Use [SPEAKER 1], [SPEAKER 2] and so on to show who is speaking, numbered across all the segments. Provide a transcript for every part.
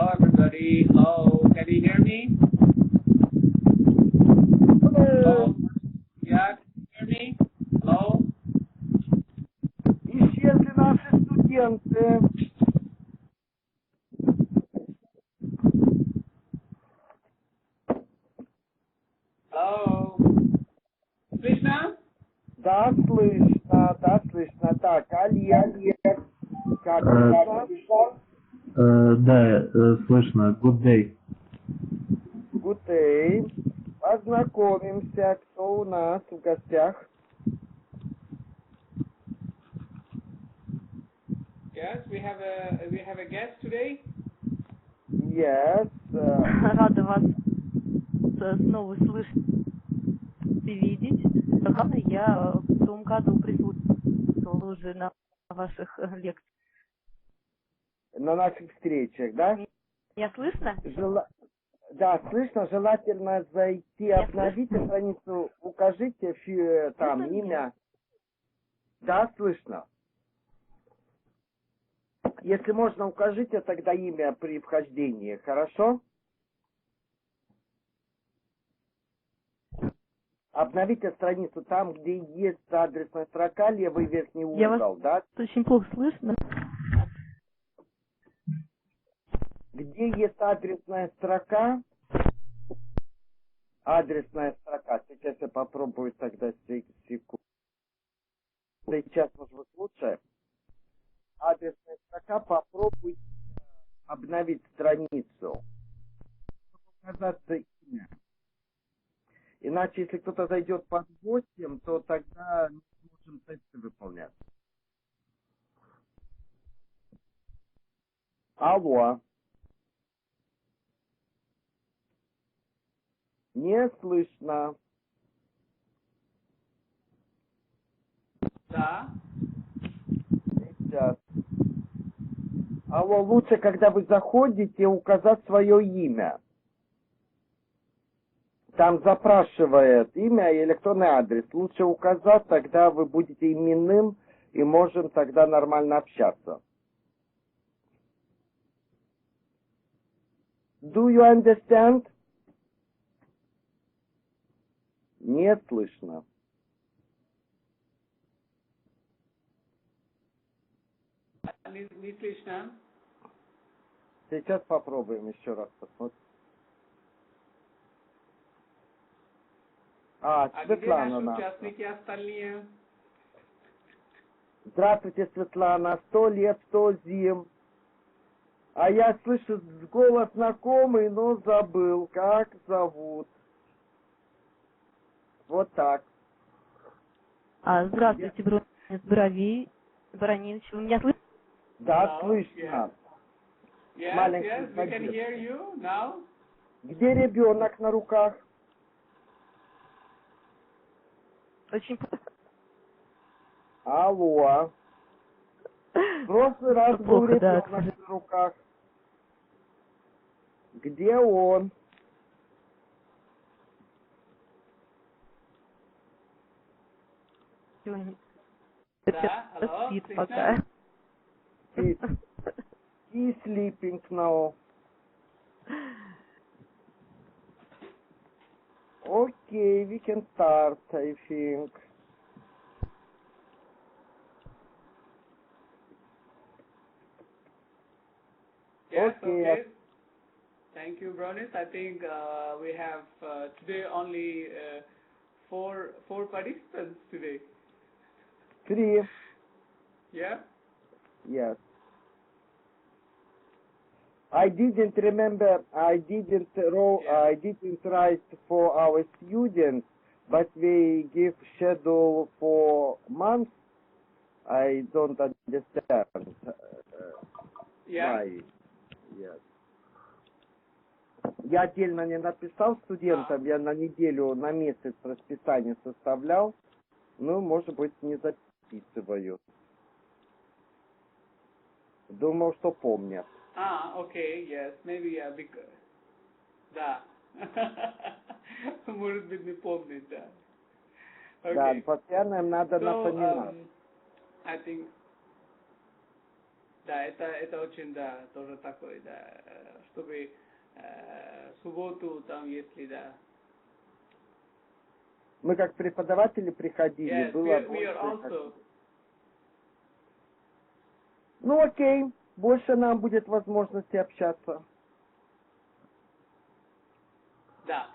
[SPEAKER 1] Hello, everybody. Hello, can you hear me? Hello. Yeah, can you hear me? Hello.
[SPEAKER 2] Исчезли наши студенты.
[SPEAKER 1] Hello. Слышно?
[SPEAKER 2] Да, слышно, да, слышно. Так, Олег, как слышно?
[SPEAKER 3] Да, слышно. Good day.
[SPEAKER 2] Good day. Познакомимся, кто у нас в гостях.
[SPEAKER 1] Yes, we have a guest today.
[SPEAKER 2] Yes.
[SPEAKER 4] Рада вас снова слышать и видеть. Я в том году присутствовала уже на ваших лекциях.
[SPEAKER 2] На наших встречах, да?
[SPEAKER 4] Меня слышно?
[SPEAKER 2] Да, слышно. Желательно зайти, обновите страницу, укажите там имя. Да, слышно. Если можно, укажите тогда имя при вхождении, хорошо? Обновите страницу там, где есть адресная строка, левый верхний угол, да?
[SPEAKER 4] Очень плохо слышно.
[SPEAKER 2] Где есть адресная строка, сейчас я попробую тогда секунду. Сейчас, может быть, лучше. Адресная строка, попробуйте обновить страницу. Указаться имя. Иначе, если кто-то зайдет под гостем, то тогда не сможем тесты выполнять. Алло. Не слышно.
[SPEAKER 1] Да.
[SPEAKER 2] Сейчас. Алло, лучше, когда вы заходите, указать свое имя. Там запрашивает имя и электронный адрес. Лучше указать, тогда вы будете именным и можем тогда нормально общаться. Do you understand? Не слышно.
[SPEAKER 1] Не слышно.
[SPEAKER 2] Сейчас попробуем еще раз посмотреть. Светлана.
[SPEAKER 1] Где наши участники остальные?
[SPEAKER 2] Здравствуйте, Светлана. 100 лет, 100 зим. А я слышу голос знакомый, но забыл, как зовут. Вот так.
[SPEAKER 4] Здравствуйте, Броневич. Вы меня слышите?
[SPEAKER 2] Да, слышно.
[SPEAKER 1] Yes, we can hear you now.
[SPEAKER 2] Где ребенок на руках?
[SPEAKER 4] Очень
[SPEAKER 2] Алло. В прошлый раз был ребенок на руках. Где он?
[SPEAKER 1] Да, алло,
[SPEAKER 4] спит пока.
[SPEAKER 2] He's sleeping now. Okay, we can start, I think.
[SPEAKER 1] Yes, okay. Thank you, Bronis. I think we have today only four participants today.
[SPEAKER 2] 3.
[SPEAKER 1] Yeah?
[SPEAKER 2] Yes. I didn't remember, I didn't write for our students, but we give schedule for months. I don't understand why. Yes. Я отдельно не написал студентам, я на неделю, на месяц расписание составлял, ну, может быть, не записываю. Думал, что помнят.
[SPEAKER 1] Okay, yes, maybe, yeah, because... Да. Может быть, не помнит, да. Okay.
[SPEAKER 2] Да, постоянно им надо напоминать.
[SPEAKER 1] I think... Да, это очень, да, тоже такой, да, чтобы субботу там, если, да.
[SPEAKER 2] Мы как преподаватели приходили,
[SPEAKER 1] Yes,
[SPEAKER 2] было
[SPEAKER 1] we are
[SPEAKER 2] больше.
[SPEAKER 1] also.
[SPEAKER 2] Ну окей, больше нам будет возможности общаться.
[SPEAKER 1] Да.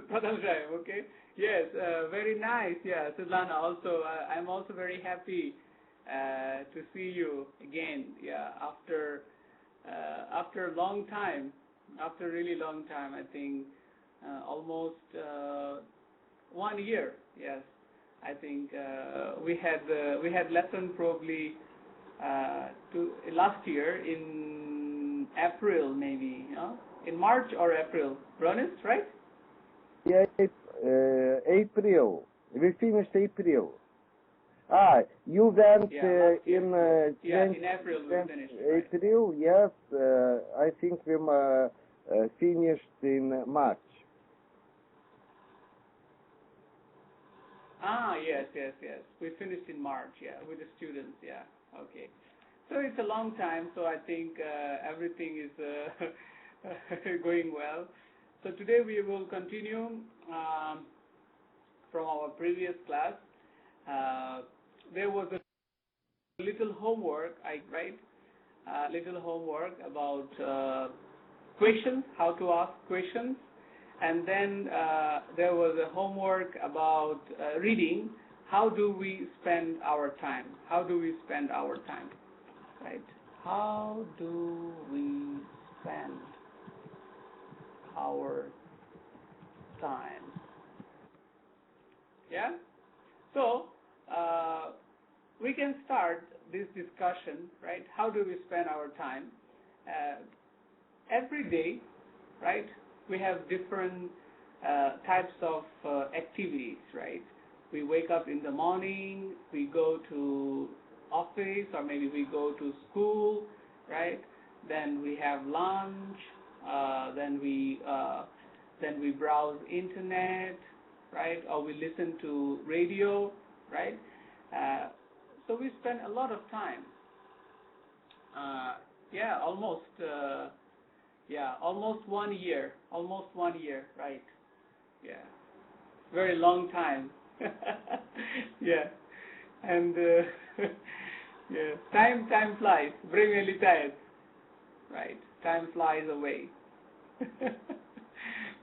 [SPEAKER 1] Продолжаем, okay? Yes, very nice. Yeah, Svetlana. Also, I'm also very happy to see you again. Yeah, after a long time, after a really long time. I think almost 1 year. Yes, I think we had lesson probably last year in April, maybe, in March or April. Bronis, right?
[SPEAKER 2] Yeah, April. We finished April. You went
[SPEAKER 1] Yeah,
[SPEAKER 2] in
[SPEAKER 1] in April we finished. Right?
[SPEAKER 2] April, yes. I think we finished in March.
[SPEAKER 1] Yes. We finished in March, yeah, with the students, yeah. Okay. So it's a long time, so I think everything is going well. So today we will continue from our previous class. There was a little homework, little homework about questions, how to ask questions. And then there was a homework about reading. How do we spend our time? How do we spend our time? Right? How do we spend our time? Yeah? So, we can start this discussion, right? How do we spend our time? Every day, right? We have different types of activities, right? We wake up in the morning, we go to office, or maybe we go to school, right? Then we have lunch, then we browse internet, right? Or we listen to radio, right? So we spend a lot of time. Almost 1 year. Almost 1 year, right? Yeah. Very long time. Yeah. And yeah, time flies. Время летает. Right. Time flies away.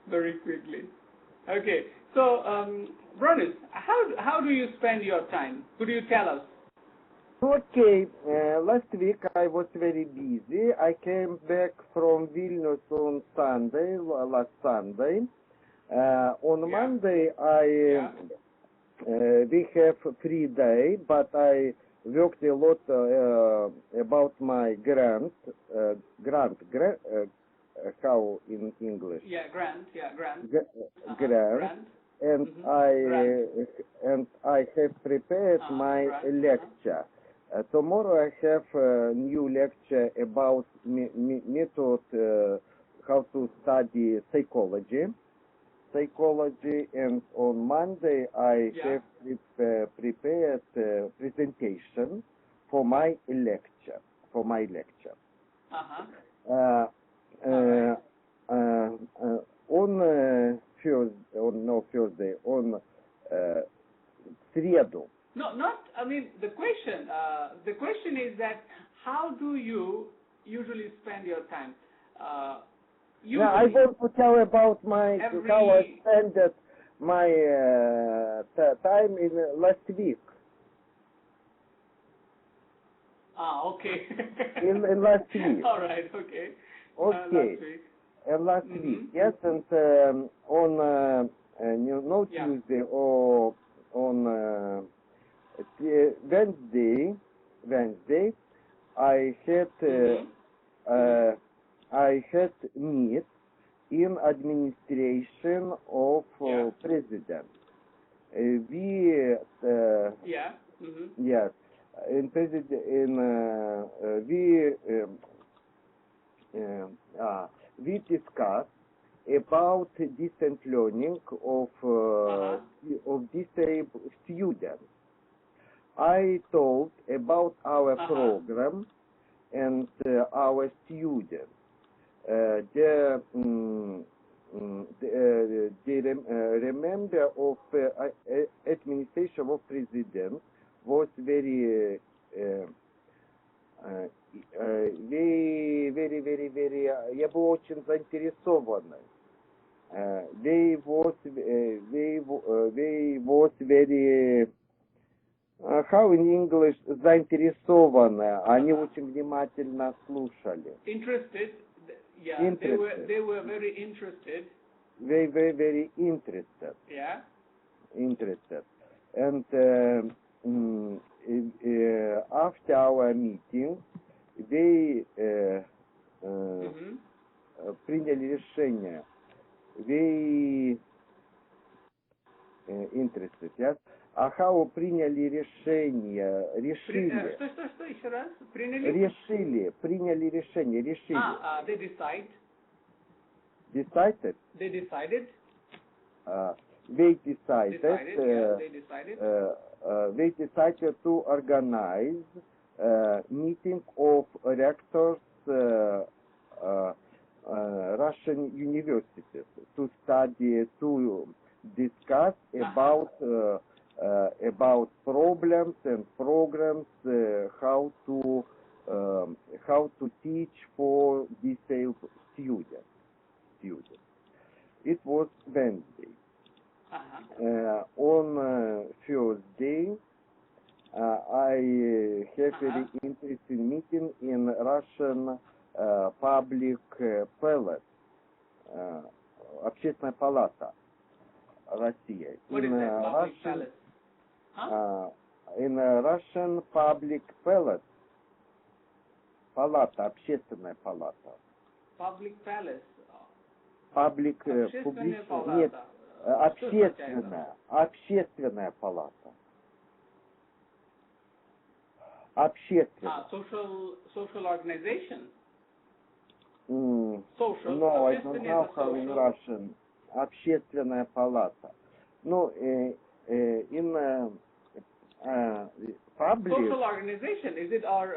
[SPEAKER 1] Very quickly. Okay. So, Bronis, how do you spend your time? Could you tell us?
[SPEAKER 2] Okay, last week I was very busy. I came back from Vilnius on Sunday, last Sunday. On Monday we have a free day, but I worked a lot about my grant. How in English?
[SPEAKER 1] Yeah, grant.
[SPEAKER 2] Grant. And I have prepared my lecture. Tomorrow I have a new lecture about method how to study psychology, and on Monday I have prepared a presentation for my lecture. On Thursday, on среду.
[SPEAKER 1] No, not. I mean, the question is that how do you usually spend your time?
[SPEAKER 2] I want to tell about how I spent my time in last week.
[SPEAKER 1] Okay.
[SPEAKER 2] in last week.
[SPEAKER 1] All right. Okay.
[SPEAKER 2] Okay. Last week, yes, and on Tuesday or on Wednesday, I had meet in administration of president. Yes, in president we discussed about distant learning of disabled students. I told about our program and our students. The remember of administration of president was very я был очень заинтересованный. They was very how in English заинтересованные. Они очень внимательно слушали.
[SPEAKER 1] Interested. Yeah.
[SPEAKER 2] Interested.
[SPEAKER 1] They were very interested.
[SPEAKER 2] They were very interested.
[SPEAKER 1] Yeah.
[SPEAKER 2] Interested. And after our meeting, they приняли решение. They interested, yes? А how приняли решение? Решили.
[SPEAKER 1] Что еще раз? Приняли
[SPEAKER 2] решение.
[SPEAKER 1] They decide.
[SPEAKER 2] Decided?
[SPEAKER 1] They decided.
[SPEAKER 2] They decided.
[SPEAKER 1] They decided.
[SPEAKER 2] They decided to organize meeting of rectors Russian universities to study, to discuss about problems and programs, how to teach for disabled students. It was Wednesday. On Thursday, I have very interesting meeting in Russian public palace, Общественная палата, Россия.
[SPEAKER 1] What is that? Public palace?
[SPEAKER 2] In Russian public palace, палата, общественная палата.
[SPEAKER 1] Public palace.
[SPEAKER 2] Public, публичная, нет, общественная палата. Общественная.
[SPEAKER 1] Social organization.
[SPEAKER 2] Social. No, I don't know how in Russian. Общественная палата. No, in public.
[SPEAKER 1] Social organization. Is it or?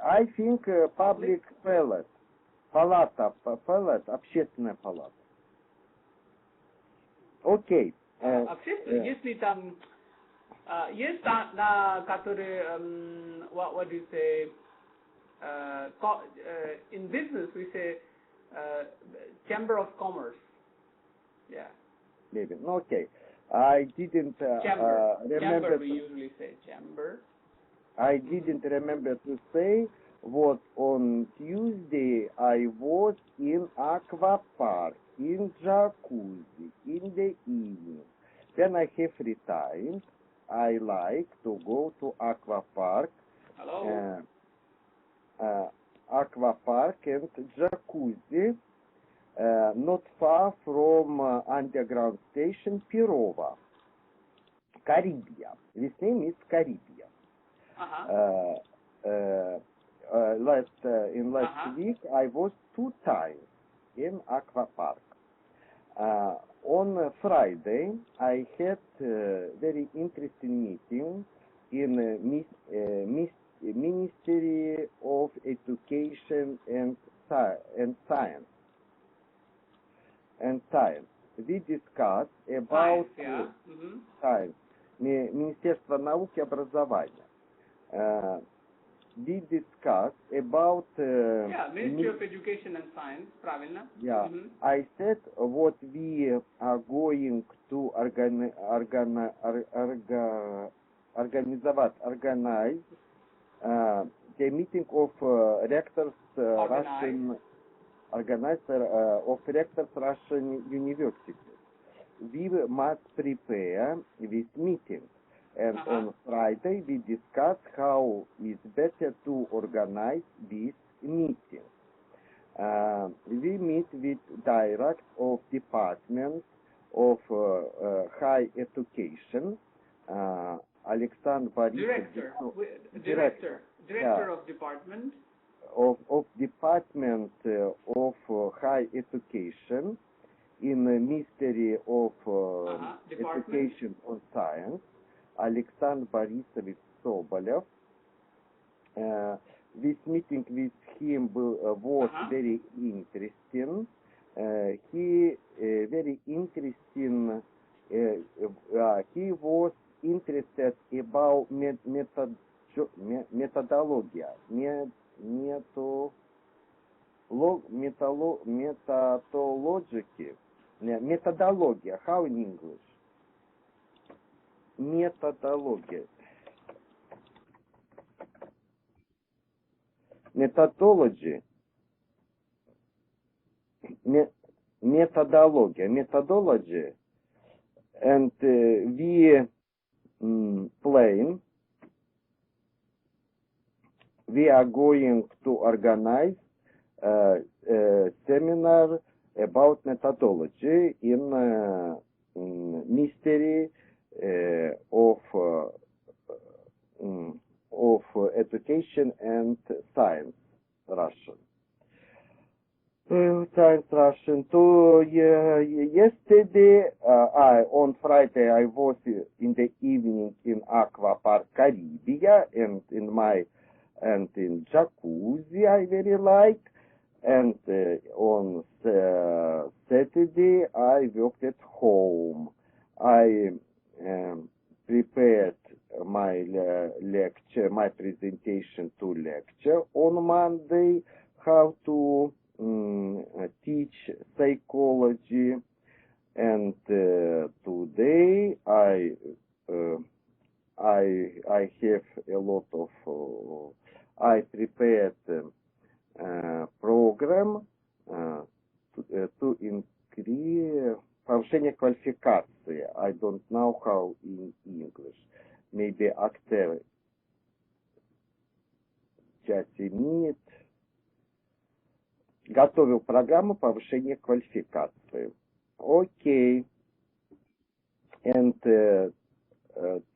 [SPEAKER 2] I think public palace. Палата, общественная палата. Окей.
[SPEAKER 1] Общественная, если там есть на которые what do you say? In business we say chamber of commerce. Yeah.
[SPEAKER 2] Maybe. Okay. I didn't
[SPEAKER 1] chamber.
[SPEAKER 2] Remember.
[SPEAKER 1] We usually say chamber.
[SPEAKER 2] I didn't remember to say what on Tuesday I was in aqua park, in jacuzzi, in the evening. When I have free time, I like to go to aqua park.
[SPEAKER 1] Hello.
[SPEAKER 2] Aqua park and jacuzzi, not far from underground station Перова, Caribbean. This name is Caribbean. Last week I was 2 times in aqua park. On Friday I had very interesting meeting in Ministry of Education and Science. We discussed about science. Министерство науки и образования. We discussed about
[SPEAKER 1] Ministry of Education and Science, правильно?
[SPEAKER 2] Yeah, I said what we are going to organize the meeting of rectors Russian universities. We must prepare this meeting. And on Friday we discussed how it's better to organize this meeting. We meet with director of Department of High Education, Alexander
[SPEAKER 1] Director of Department
[SPEAKER 2] of Department of High Education in the Ministry of Education and Science. Alexander Borisovich Sobolev. This meeting with him was very interesting. He very interesting. He was interested about methodology. Methodology. How in English? Methodology. Methodology. Methodology. And we are going to organize a seminar about methodology in mystery of education and science Russian. Science Russian. Yesterday, on Friday, I was in the evening in Aqua Park Caribbean and in jacuzzi I very like. And on Saturday, I worked at home. I prepared my lecture, my presentation to lecture on Monday, how to teach psychology, and today I have a lot of I prepared program to increase повышение квалификации. I don't know how in English. Maybe actor 5 минут. Готовил программу повышения квалификации. Okay. And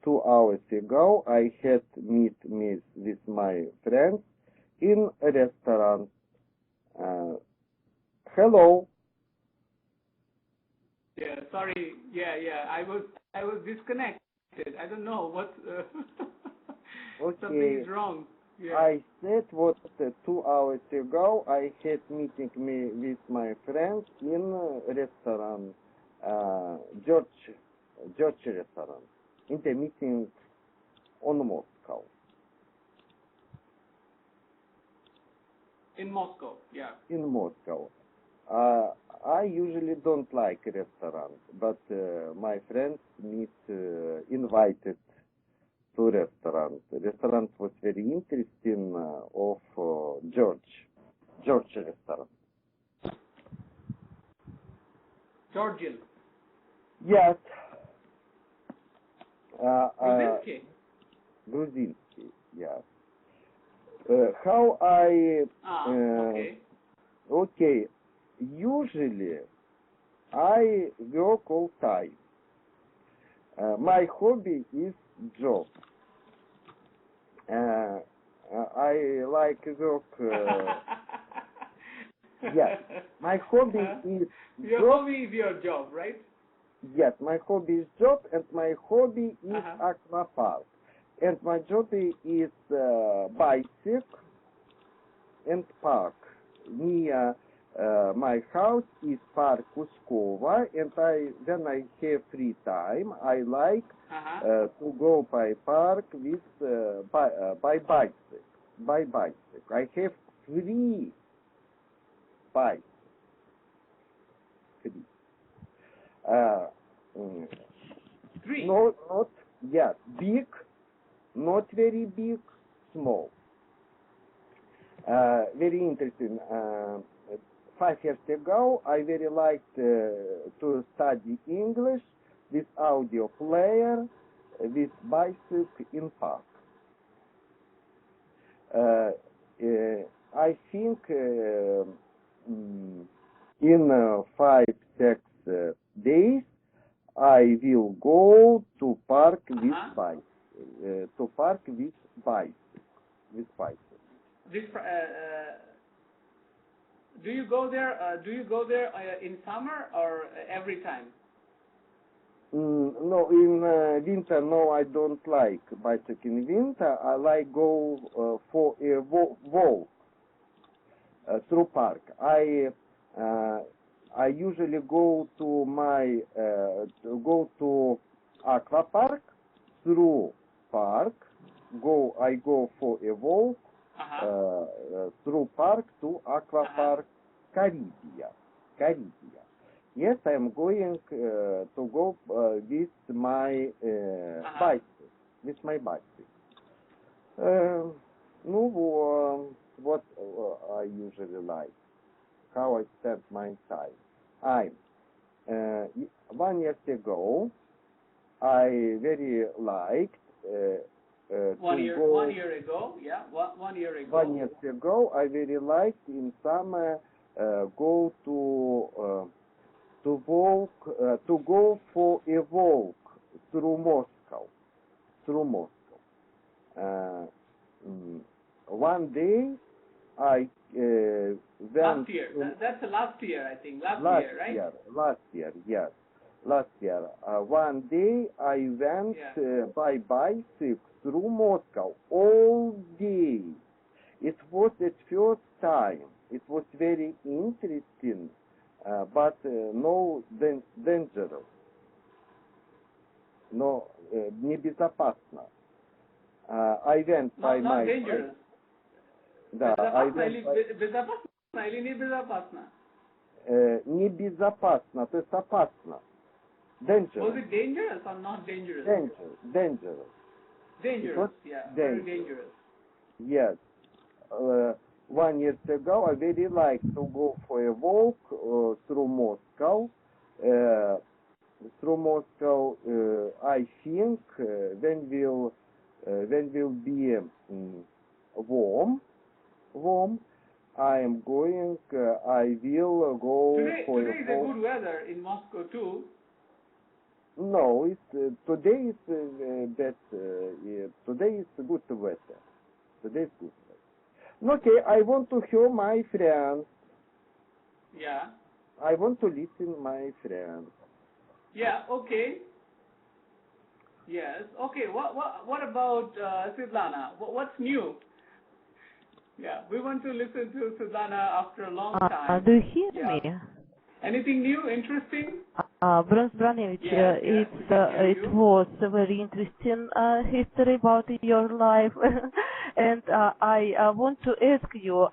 [SPEAKER 2] 2 hours ago I had meet with my friends in a restaurant. Hello.
[SPEAKER 1] Yeah, sorry. Yeah. I was disconnected. I don't know what.
[SPEAKER 2] Okay.
[SPEAKER 1] Something is wrong. Yeah.
[SPEAKER 2] I said what 2 hours ago I had meeting with my friends in restaurant, George restaurant. In the meeting on Moscow.
[SPEAKER 1] In Moscow, yeah.
[SPEAKER 2] In Moscow. I usually don't like restaurants, but my friends invited to restaurant. The restaurant was very interesting of George restaurant.
[SPEAKER 1] Georgian.
[SPEAKER 2] Yes. Грузинский, yes. How I...
[SPEAKER 1] okay.
[SPEAKER 2] Okay. Usually, I work all time. My hobby is job. I like work. Yes, my hobby is
[SPEAKER 1] your
[SPEAKER 2] job.
[SPEAKER 1] hobby is your job, right?
[SPEAKER 2] Yes, my hobby is job, and my hobby is aquapark. And my job is bicycle and park. Near my house is Park Kuskova, and when I have free time, I like to go by park with by bicycle. I have 3 bikes. 3.
[SPEAKER 1] 3.
[SPEAKER 2] Not big, not very big, small. Very interesting. 5 years ago, I very liked to study English with audio player, with bicycle in park. I think in 5-6 days, I will go to park with bicycle. To park with bicycle.
[SPEAKER 1] This, do you go there? In summer or every time?
[SPEAKER 2] No, in winter, no, I don't like bicycle in winter. I like go for a walk through park. I usually go to aqua park through park. I go for a walk through park to aqua park Caribbean. Yes, I am going to go with my bicycle. What I usually like, how I spend my time. 1 year ago, I very liked
[SPEAKER 1] One year ago, yeah. 1 year ago.
[SPEAKER 2] 1 year ago, I very liked in summer go go for a walk through Moscow. One day I went.
[SPEAKER 1] Last year. That's last year, I think. Last year, right?
[SPEAKER 2] Last year, yes. Last year. One day I went by bicycle through Moscow all day. It was at first time. It was very interesting, but no dangerous. No, небезопасно. I went by my
[SPEAKER 1] dangerous.
[SPEAKER 2] Да,
[SPEAKER 1] безопасно или небезопасно?
[SPEAKER 2] Небезопасно, то есть опасно. Dangerous.
[SPEAKER 1] Was it dangerous or not dangerous?
[SPEAKER 2] Dangerous.
[SPEAKER 1] Dangerous, yeah. Very dangerous.
[SPEAKER 2] Yes. 1 year ago, I very like to go for a walk through Moscow. I think when will be warm, I am going. I will go for
[SPEAKER 1] today is a good weather in Moscow too.
[SPEAKER 2] No, today is today is good weather. Today is good weather. Okay, I want to hear my friends.
[SPEAKER 1] Yeah.
[SPEAKER 2] I want to listen my friends.
[SPEAKER 1] Yeah. Okay. Yes. Okay. What about Svetlana? What's new? Yeah, we want to listen to Svetlana after a long time.
[SPEAKER 4] Do you hear me?
[SPEAKER 1] Anything new, interesting?
[SPEAKER 4] Bronze Branevich, it was a very interesting history about your life, and I want to ask you,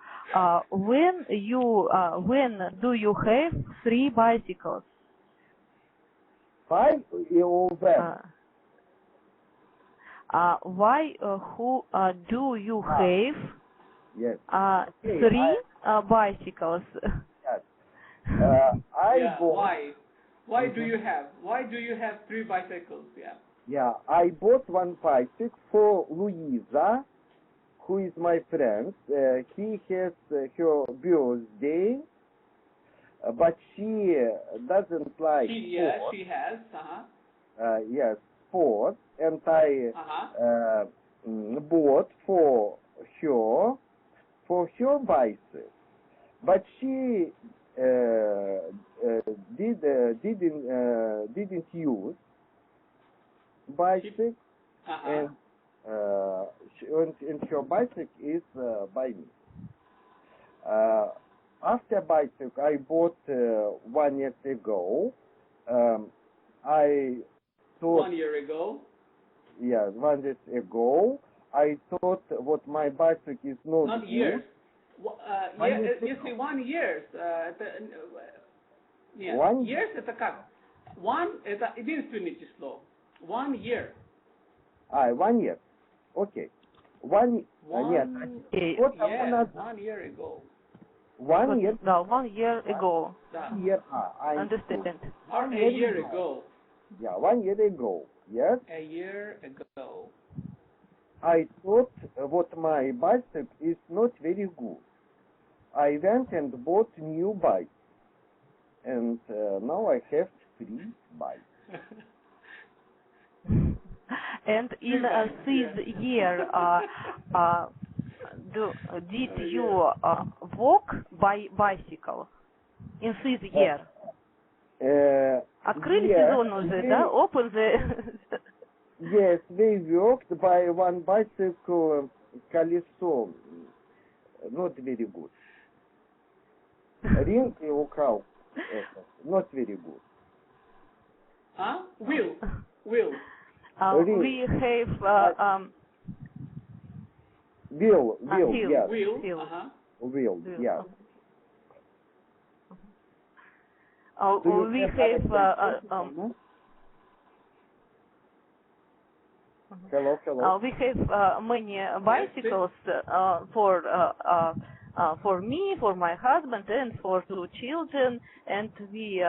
[SPEAKER 4] when do you have 3 bicycles?
[SPEAKER 2] 5 or when?
[SPEAKER 4] Why? Who do you have?
[SPEAKER 2] Yes.
[SPEAKER 4] 3 bicycles?
[SPEAKER 2] Yes.
[SPEAKER 1] Why do you have 3 bicycles? Yeah.
[SPEAKER 2] Yeah, I bought one bicycle for Luisa, who is my friend. He has her birthday, but she doesn't like sport.
[SPEAKER 1] Yeah, she has.
[SPEAKER 2] Yes, sport, and I bought for her bicycle, but she didn't use bicycle, and her bicycle is by me. After bicycle I bought 1 year ago. I thought
[SPEAKER 1] 1 year ago.
[SPEAKER 2] Yeah, 1 year ago. I thought what my bicycle is not
[SPEAKER 1] years.
[SPEAKER 2] Good.
[SPEAKER 1] Если 1 year, нет,
[SPEAKER 2] 1
[SPEAKER 1] years это как? 1 это единственное число. 1 year.
[SPEAKER 2] 1 year. Okay. 1
[SPEAKER 1] year.
[SPEAKER 2] What
[SPEAKER 1] 1 year ago.
[SPEAKER 2] 1 year.
[SPEAKER 4] No, 1 year ago.
[SPEAKER 2] Year. I
[SPEAKER 4] understand.
[SPEAKER 1] Or a year ago.
[SPEAKER 2] Yeah, 1 year ago. Yes.
[SPEAKER 1] A year ago.
[SPEAKER 2] I thought what my bicycle is not very good. I went and bought new bike, and now I have 3 bikes.
[SPEAKER 4] And in this year, did you walk by bicycle in this year? Открыли
[SPEAKER 2] Yeah,
[SPEAKER 4] сезон уже,
[SPEAKER 2] we-
[SPEAKER 4] да? Open the...
[SPEAKER 2] Yes, we worked by one bicycle колесо. Not very good. Ring украл. Not very good.
[SPEAKER 1] Huh? Will. Will.
[SPEAKER 4] We have...
[SPEAKER 2] Will,
[SPEAKER 4] Hill.
[SPEAKER 2] yes.
[SPEAKER 1] Will.
[SPEAKER 4] Will.
[SPEAKER 1] Uh-huh.
[SPEAKER 2] Will, yes. Do you
[SPEAKER 4] We
[SPEAKER 2] have
[SPEAKER 4] have...
[SPEAKER 2] other Hello, hello.
[SPEAKER 4] we have many bicycles for me, for my husband, and for 2 children, and we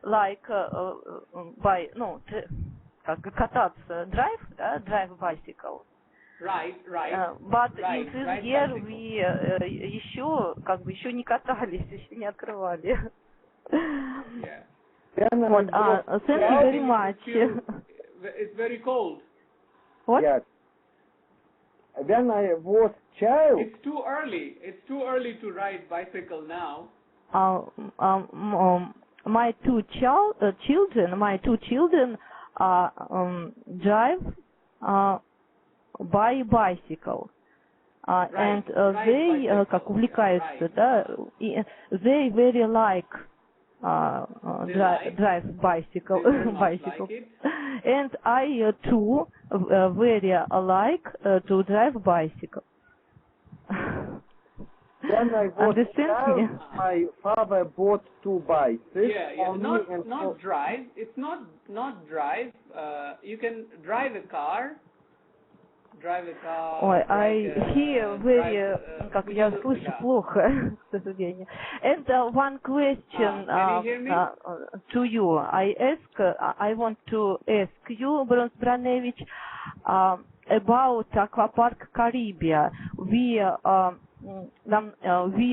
[SPEAKER 4] like by кататься, drive bicycle.
[SPEAKER 1] Right.
[SPEAKER 4] But
[SPEAKER 1] Right,
[SPEAKER 4] in this
[SPEAKER 1] right
[SPEAKER 4] year
[SPEAKER 1] bicycle.
[SPEAKER 4] we еще не катались, еще не открывали.
[SPEAKER 1] Yeah.
[SPEAKER 2] Then I
[SPEAKER 4] Вот,
[SPEAKER 2] was
[SPEAKER 4] thank you very much.
[SPEAKER 1] It's very cold.
[SPEAKER 4] What?
[SPEAKER 2] Yes. When I was child,
[SPEAKER 1] It's too early. It's too early to ride bicycle now.
[SPEAKER 4] My two children drive by bicycle. And they
[SPEAKER 1] bicycle,
[SPEAKER 4] как увлекаются,
[SPEAKER 1] right.
[SPEAKER 4] да, they very like
[SPEAKER 1] like.
[SPEAKER 4] drive bicycle,
[SPEAKER 1] They very much
[SPEAKER 4] bicycle.
[SPEAKER 1] like it.
[SPEAKER 4] And I too very like to drive bicycle.
[SPEAKER 2] when I was
[SPEAKER 4] Understand
[SPEAKER 2] child,
[SPEAKER 4] me?
[SPEAKER 2] my father bought 2 bicycles
[SPEAKER 1] Yeah.
[SPEAKER 2] for me and
[SPEAKER 1] Not
[SPEAKER 2] for
[SPEAKER 1] drive. It's not drive. You can drive a car.
[SPEAKER 4] Ой, I hear very, как я
[SPEAKER 1] drive,
[SPEAKER 4] слышу
[SPEAKER 1] yeah.
[SPEAKER 4] плохо, к сожалению. And one question
[SPEAKER 1] can you hear me?
[SPEAKER 4] to you. I want to ask you, Bronevich, about Aquapark Caribbean. We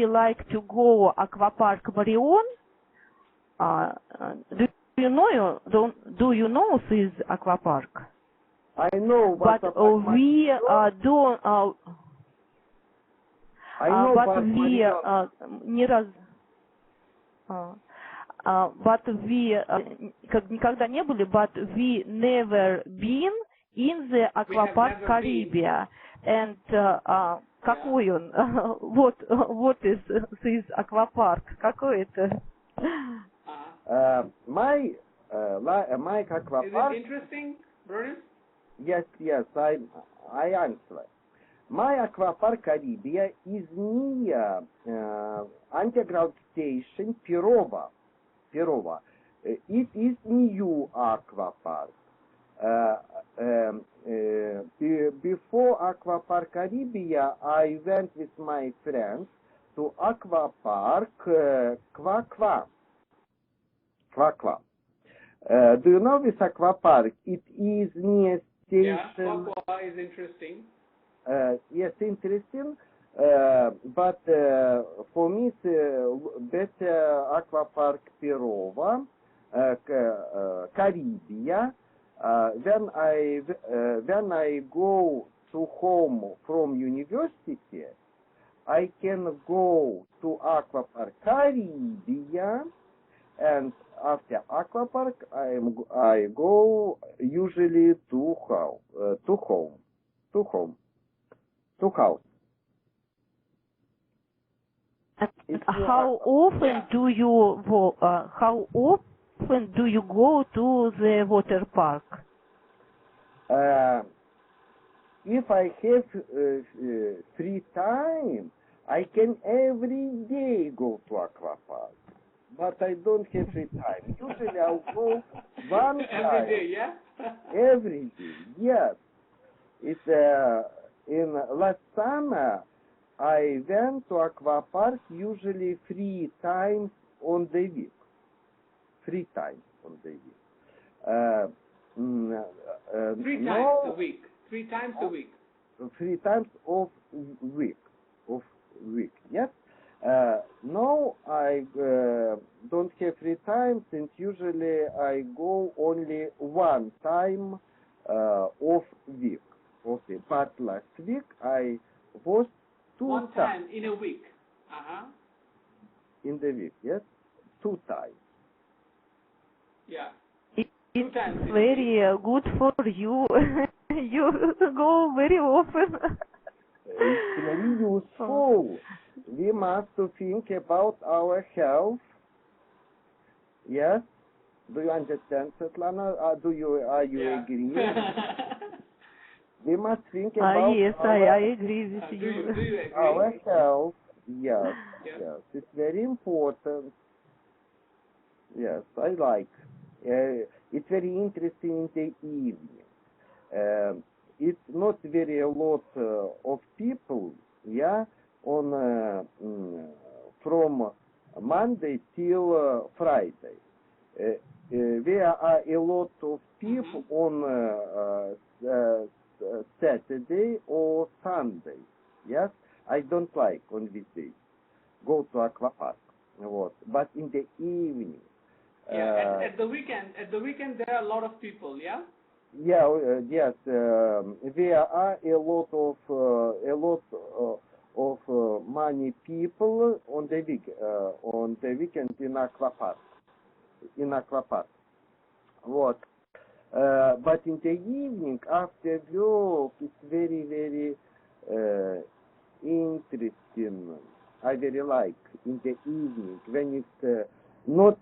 [SPEAKER 4] like to go Aquapark Marion. Do you know this Aquapark?
[SPEAKER 2] I know
[SPEAKER 4] But we don't.
[SPEAKER 2] I know
[SPEAKER 4] But we не раз. But we как никогда не были. But we never been in the Aquapark
[SPEAKER 1] never
[SPEAKER 4] Caribbean. And какой он? What is this Aquapark? Какой это?
[SPEAKER 2] my
[SPEAKER 1] Is
[SPEAKER 2] aquapark.
[SPEAKER 1] it interesting, Bruce?
[SPEAKER 2] Yes, I answer. My aquapark Caribbean is near underground station Perova. It is new aquapark. Before Aquapark Caribbean, I went with my friends to Aquapark Quaqua. Do you know this aquapark? It is near
[SPEAKER 1] Yeah,
[SPEAKER 2] station.
[SPEAKER 1] Quaqua is interesting.
[SPEAKER 2] Yes, interesting. But for me, it's better Aquapark Perova, Caribbean. When I go to home from university, I can go to Aquapark Caribbean, and after Aquapark, I go usually to house.
[SPEAKER 4] How often do you go to the water park?
[SPEAKER 2] If I have free time, I can every day go to Aquapark. But I don't have free time. Usually I'll go one time.
[SPEAKER 1] Every day, yeah?
[SPEAKER 2] Every day, yes. It's in last summer I went to Aquapark usually 3 times on the week. 3 times on the week.
[SPEAKER 1] 3 times
[SPEAKER 2] no,
[SPEAKER 1] a week. 3 times a week.
[SPEAKER 2] 3 times of week. Yes. No, I don't have 3 times, and usually I go only 1 time of week. Okay, but last week I was 2
[SPEAKER 1] 1 time in a week.
[SPEAKER 2] in the week. Yes, 2 times.
[SPEAKER 1] Yeah.
[SPEAKER 4] It's
[SPEAKER 1] times in a
[SPEAKER 4] very good for you. You go very often.
[SPEAKER 2] It's very useful. We must to think about our health. Yes? Do you understand, Svetlana? Are you agree? We must think about
[SPEAKER 4] Yes, I agree with
[SPEAKER 1] do
[SPEAKER 4] you.
[SPEAKER 1] you agree?
[SPEAKER 2] our health. Yes,
[SPEAKER 1] Yeah.
[SPEAKER 2] yes. It's very important. Yes, I like. It's very interesting in the evening. It's not very a lot of people, yeah, on from Monday till Friday. There are a lot of people on Saturday or Sunday. Yes, I don't like on these days go to aquapark. What? But in the evening.
[SPEAKER 1] Yeah, at the weekend there are a lot of people, yeah?
[SPEAKER 2] Yeah, yes, there are a lot of many people on the weekend in aquapark. What? But in the evening after work, it's very, very interesting. I very like in the evening when it's not.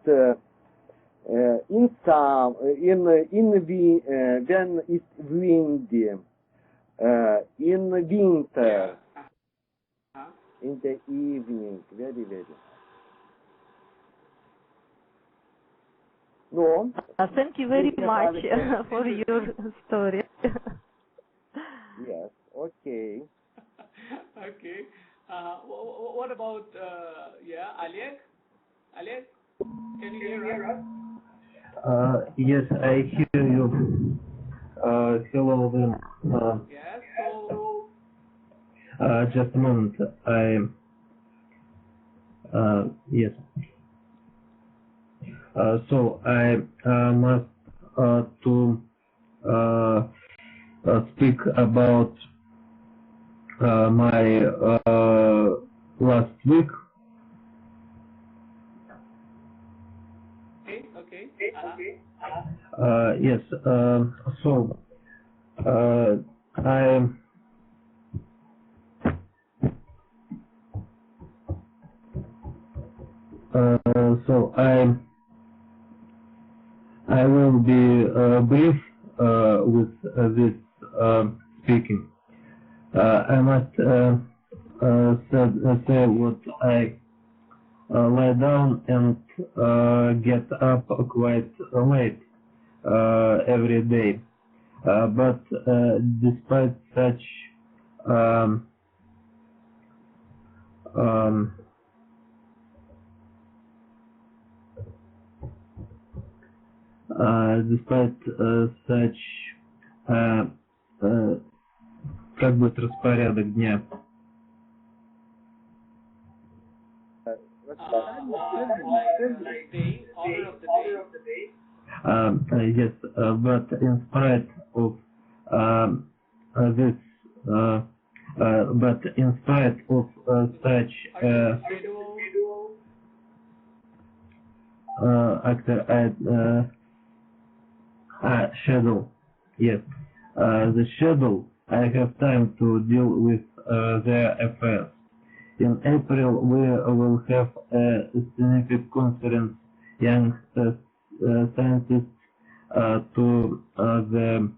[SPEAKER 2] In when it's windy, in winter,
[SPEAKER 1] Yeah.
[SPEAKER 2] in the evening, very, very. No.
[SPEAKER 4] Thank you very much for your story.
[SPEAKER 2] Yes. Okay.
[SPEAKER 1] Okay. What about Alek? Alek, can you hear us?
[SPEAKER 3] Yes, I hear you. Hello then.
[SPEAKER 1] Yes. So.
[SPEAKER 3] Just a moment. Yes. So I must to speak about my last week.
[SPEAKER 1] Okay.
[SPEAKER 3] Yes. So I. So I will be brief with this speaking. I must say what I lie down and get up quite late every day. But despite such such как будет распорядок дня?
[SPEAKER 1] Like day, order of the day.
[SPEAKER 3] Yes, but in spite of this, but in spite of such schedule, yes, the schedule, I have time to deal with their affairs. In April, we will have a scientific conference, young scientists to the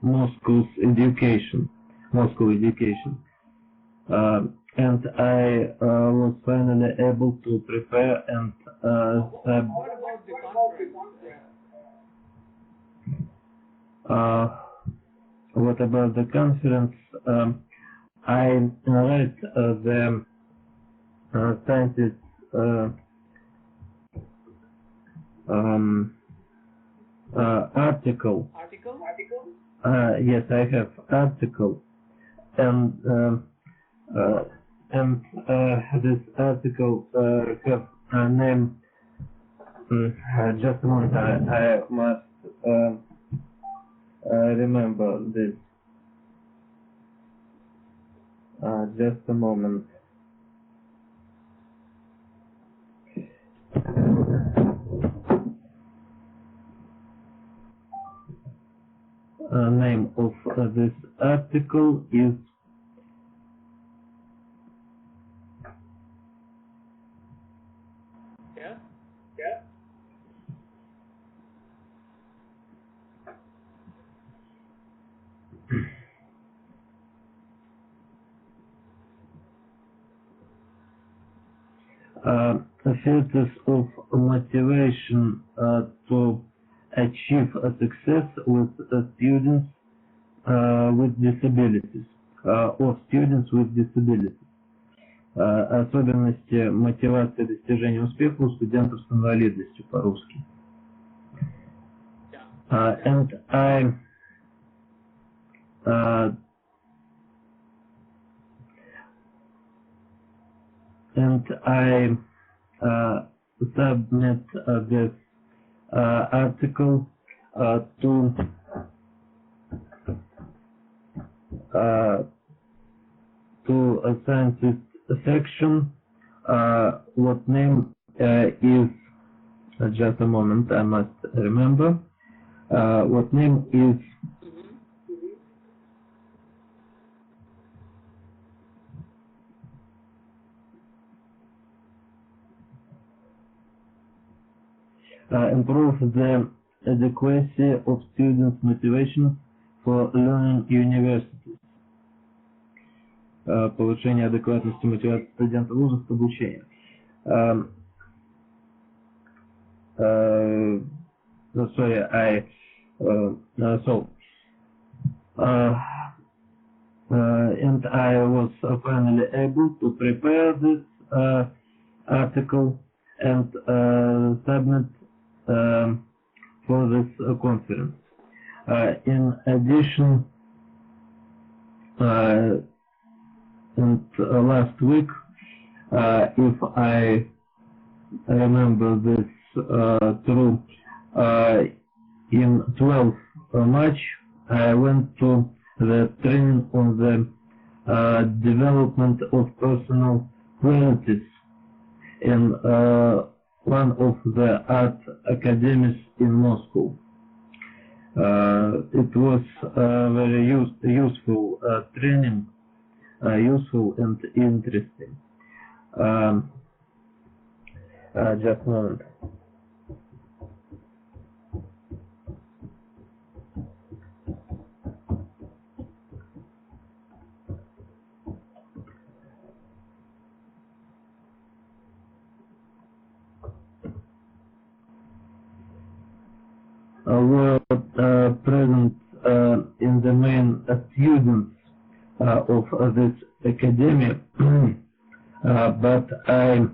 [SPEAKER 3] Moscow education, and I was finally able to prepare and
[SPEAKER 1] What about the conference?
[SPEAKER 3] What about the conference? I write the scientists article. Yes, I have article, and this article have a name. Just a moment, I must remember this. Just a moment. name of this article is factors of motivation to achieve a success with students with disabilities, of students with disabilities. Особенности мотивации достижения успеха у студентов с инвалидностью по-русски. And I submit this article to a scientist section. What name is, just a moment, I must remember. What name is improve the adequacy of students' motivation for learning universities. Повышение адекватности мотивации студентов вузов к обучению. And I was finally able to prepare this article and submit for this conference. In addition, and last week, if I remember this true, in 12 March, I went to the training on the development of personal qualities in one of the art academies in Moscow. It was very useful training, useful and interesting. Just a moment. Were present in the main students of this academy, but I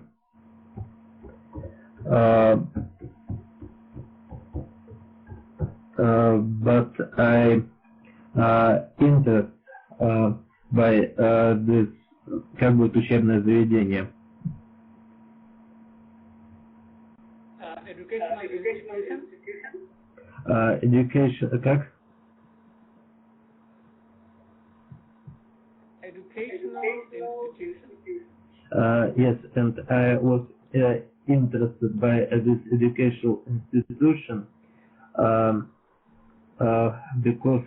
[SPEAKER 3] interested by this как будет учебное заведение. Education, как?
[SPEAKER 1] Educational institution.
[SPEAKER 3] Yes, and I was interested by this educational institution because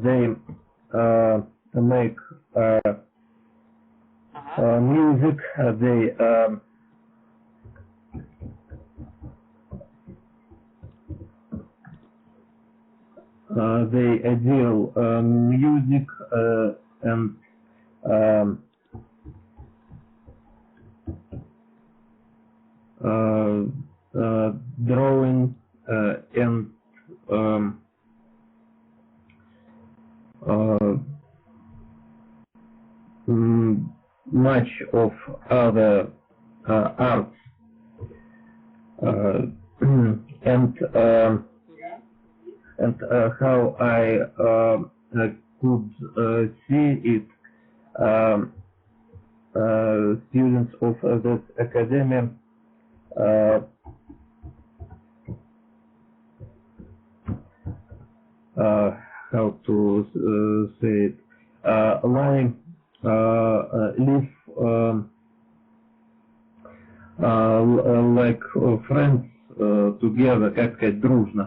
[SPEAKER 3] they make music, they deal music and drawing and much of other arts, and how I could see it, students of this academy how to say it, live like friends together, как сказать, дружно.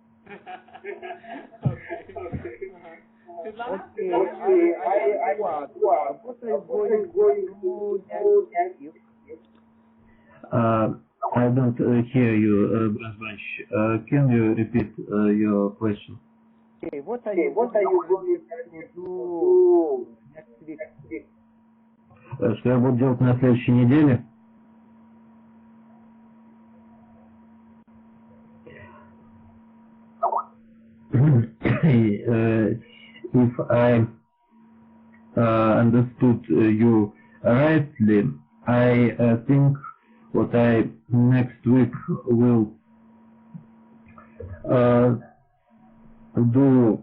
[SPEAKER 1] Svetlana?
[SPEAKER 2] Okay, I what is going to next?
[SPEAKER 3] I don't hear you, Branch. Can you repeat your question?
[SPEAKER 2] Okay, what are you going to do next week?
[SPEAKER 3] Что я буду делать на следующей неделе? If I understood you rightly, I think what I next week will do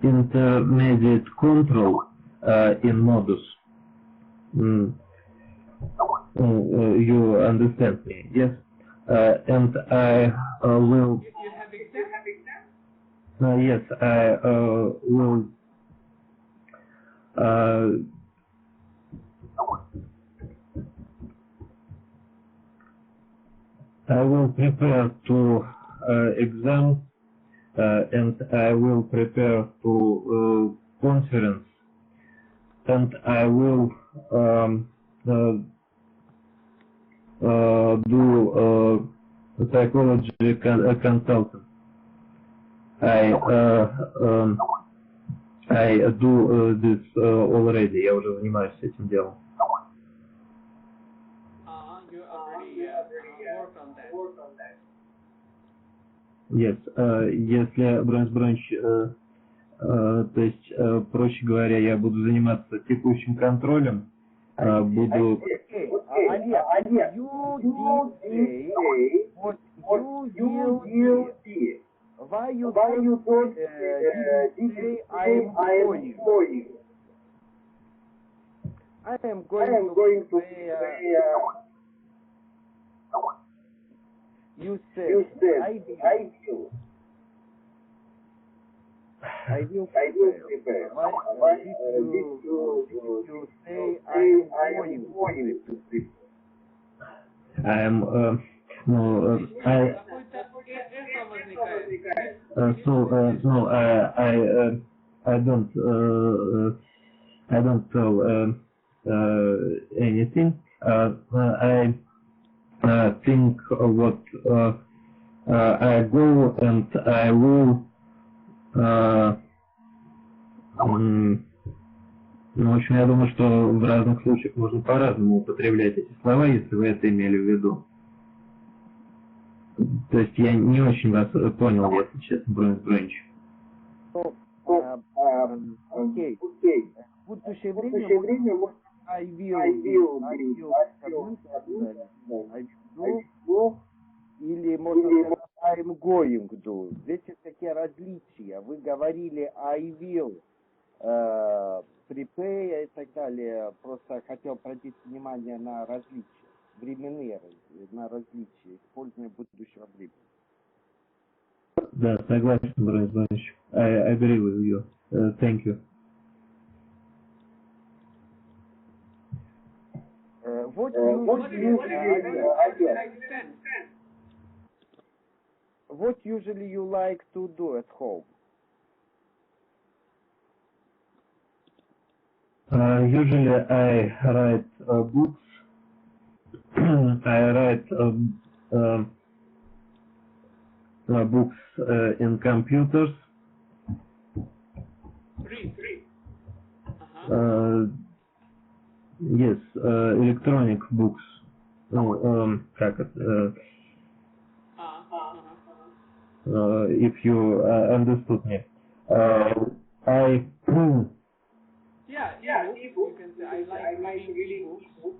[SPEAKER 3] intermediate control in modus. You understand me, yes? And I will.
[SPEAKER 1] You have exam?
[SPEAKER 3] Yes, I will. I will prepare to exam, and I will prepare to conference, and I will do psychology consultant. I do this already. Я уже занимаюсь этим делом.
[SPEAKER 1] You already worked on that.
[SPEAKER 3] Yes, если бранч, то есть, проще говоря, я буду заниматься текущим контролем, буду...
[SPEAKER 2] Олег, you did say what you will see. Why you don't say I'm going? I am going to say you said I will. I will prepare. Why did you say I'm going to sleep?
[SPEAKER 3] I am no I no I don't tell anything. I think what I go and I will ну, в общем, я думаю, что в разных случаях можно по-разному употреблять эти слова, если вы это имели в виду. То есть я не очень вас понял, если честно, Бранч.
[SPEAKER 2] Окей. В будущее время I will do, или можно сказать I'm going to. Здесь есть такие различия. Вы говорили I will prepare и так далее. Просто хотел обратить внимание на различия, временные, на различия использования будущего времени.
[SPEAKER 3] Да, согласен, Бранч. I agree with you. Thank you.
[SPEAKER 2] What usually you like to do at home?
[SPEAKER 3] Usually I write books. I write books in computers. Yes, electronic books. Как это? If you understood me. I
[SPEAKER 1] e-books. You can say I like reading e-books.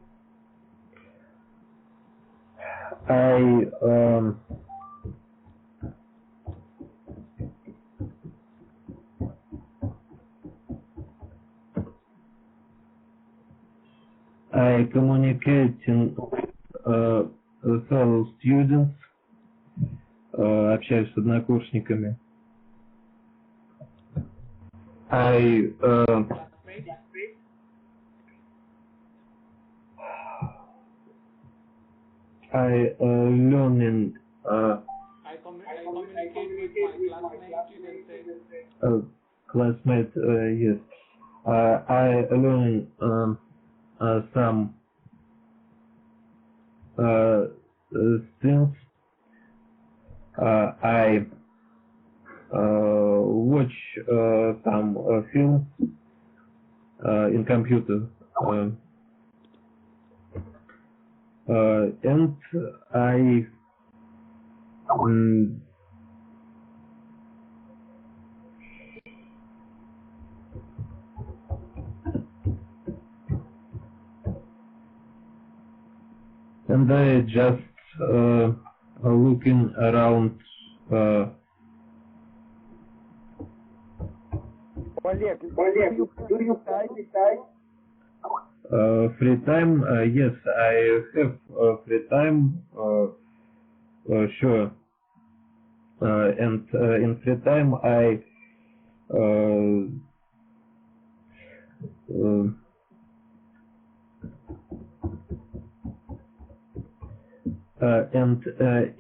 [SPEAKER 3] I communicating with fellow students, общаюсь с однокурсниками. I learning
[SPEAKER 1] I communicate with my classmates, you can say.
[SPEAKER 3] classmate, yes. I learning some things. I watch some films in computer, and I just looking around.
[SPEAKER 2] Oleg, do you time?
[SPEAKER 3] Free time? Yes, I have free time. Sure. And in free time, I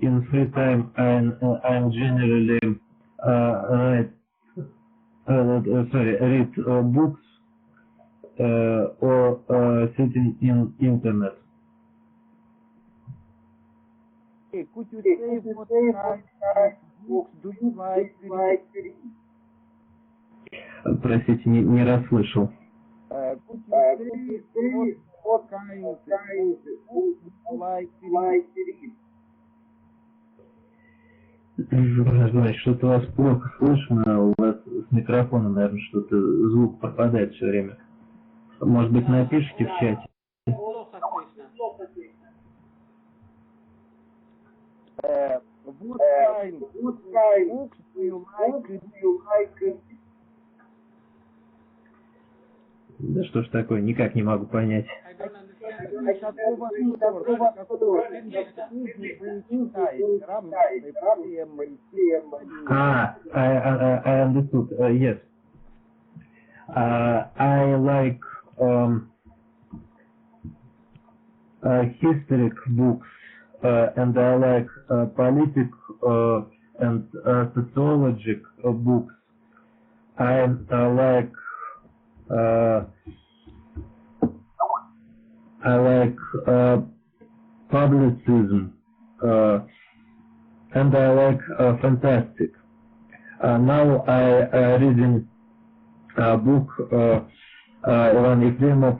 [SPEAKER 3] in free time, I'm generally read books or sitting in internet.
[SPEAKER 2] Hey, could you say what kind of books do you like to read?
[SPEAKER 3] Простите, не расслышал.
[SPEAKER 2] Could you say what kind of books do you like to read?
[SPEAKER 3] Значит, что-то у вас плохо слышно, у вас с микрофоном, наверное, что-то звук пропадает все время. Может быть, напишите в чате.
[SPEAKER 2] What kind of books do you like to read?
[SPEAKER 3] Да что ж такое, никак не могу понять. I understood. Yes. I like historic books, and I like political and sociologic books. I like publicism, and I like fantastic. Now I reading a book Ivan Yefremov,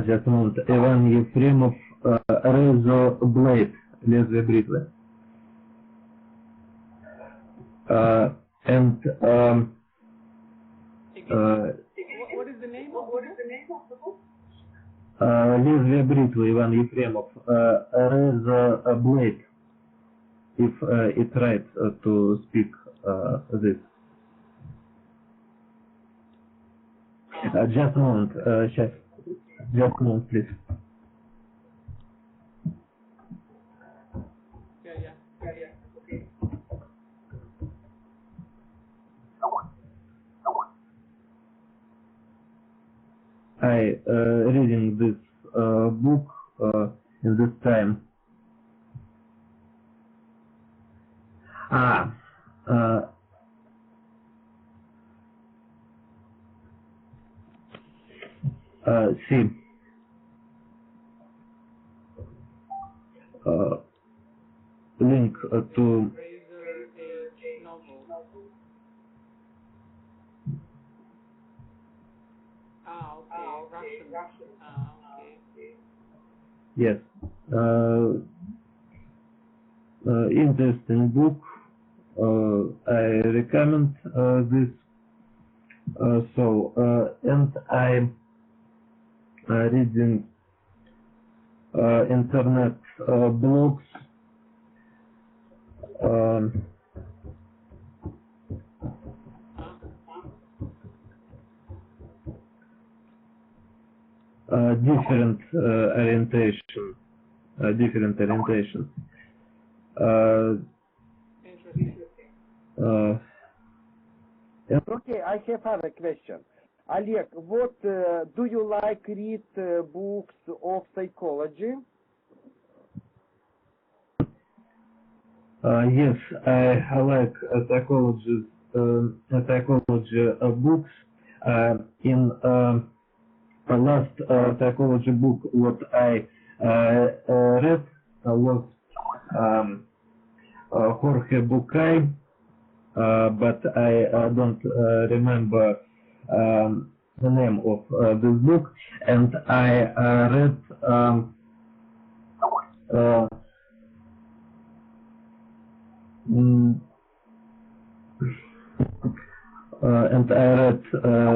[SPEAKER 3] just a moment, Иван Ефремов, Razor Blade, лезвие бритвы. And
[SPEAKER 1] what is the name of the book?
[SPEAKER 3] лезвие бритвы, Иван Ефремов, Razor Blade, if it's right to speak this. Just a moment, сейчас. Just a moment, please.
[SPEAKER 1] Yeah. Okay.
[SPEAKER 3] I reading this book in this time. See. Link to
[SPEAKER 1] Russian. Okay.
[SPEAKER 3] Yes. Interesting book. I recommend this. And I'm reading internet blogs. Different orientations.
[SPEAKER 2] Okay, I have other question. Oleg, what do you like read books of psychology?
[SPEAKER 3] Yes, I like psychology books. In the last psychology book what I read was Jorge Bucay, but I don't remember the name of this book, and I read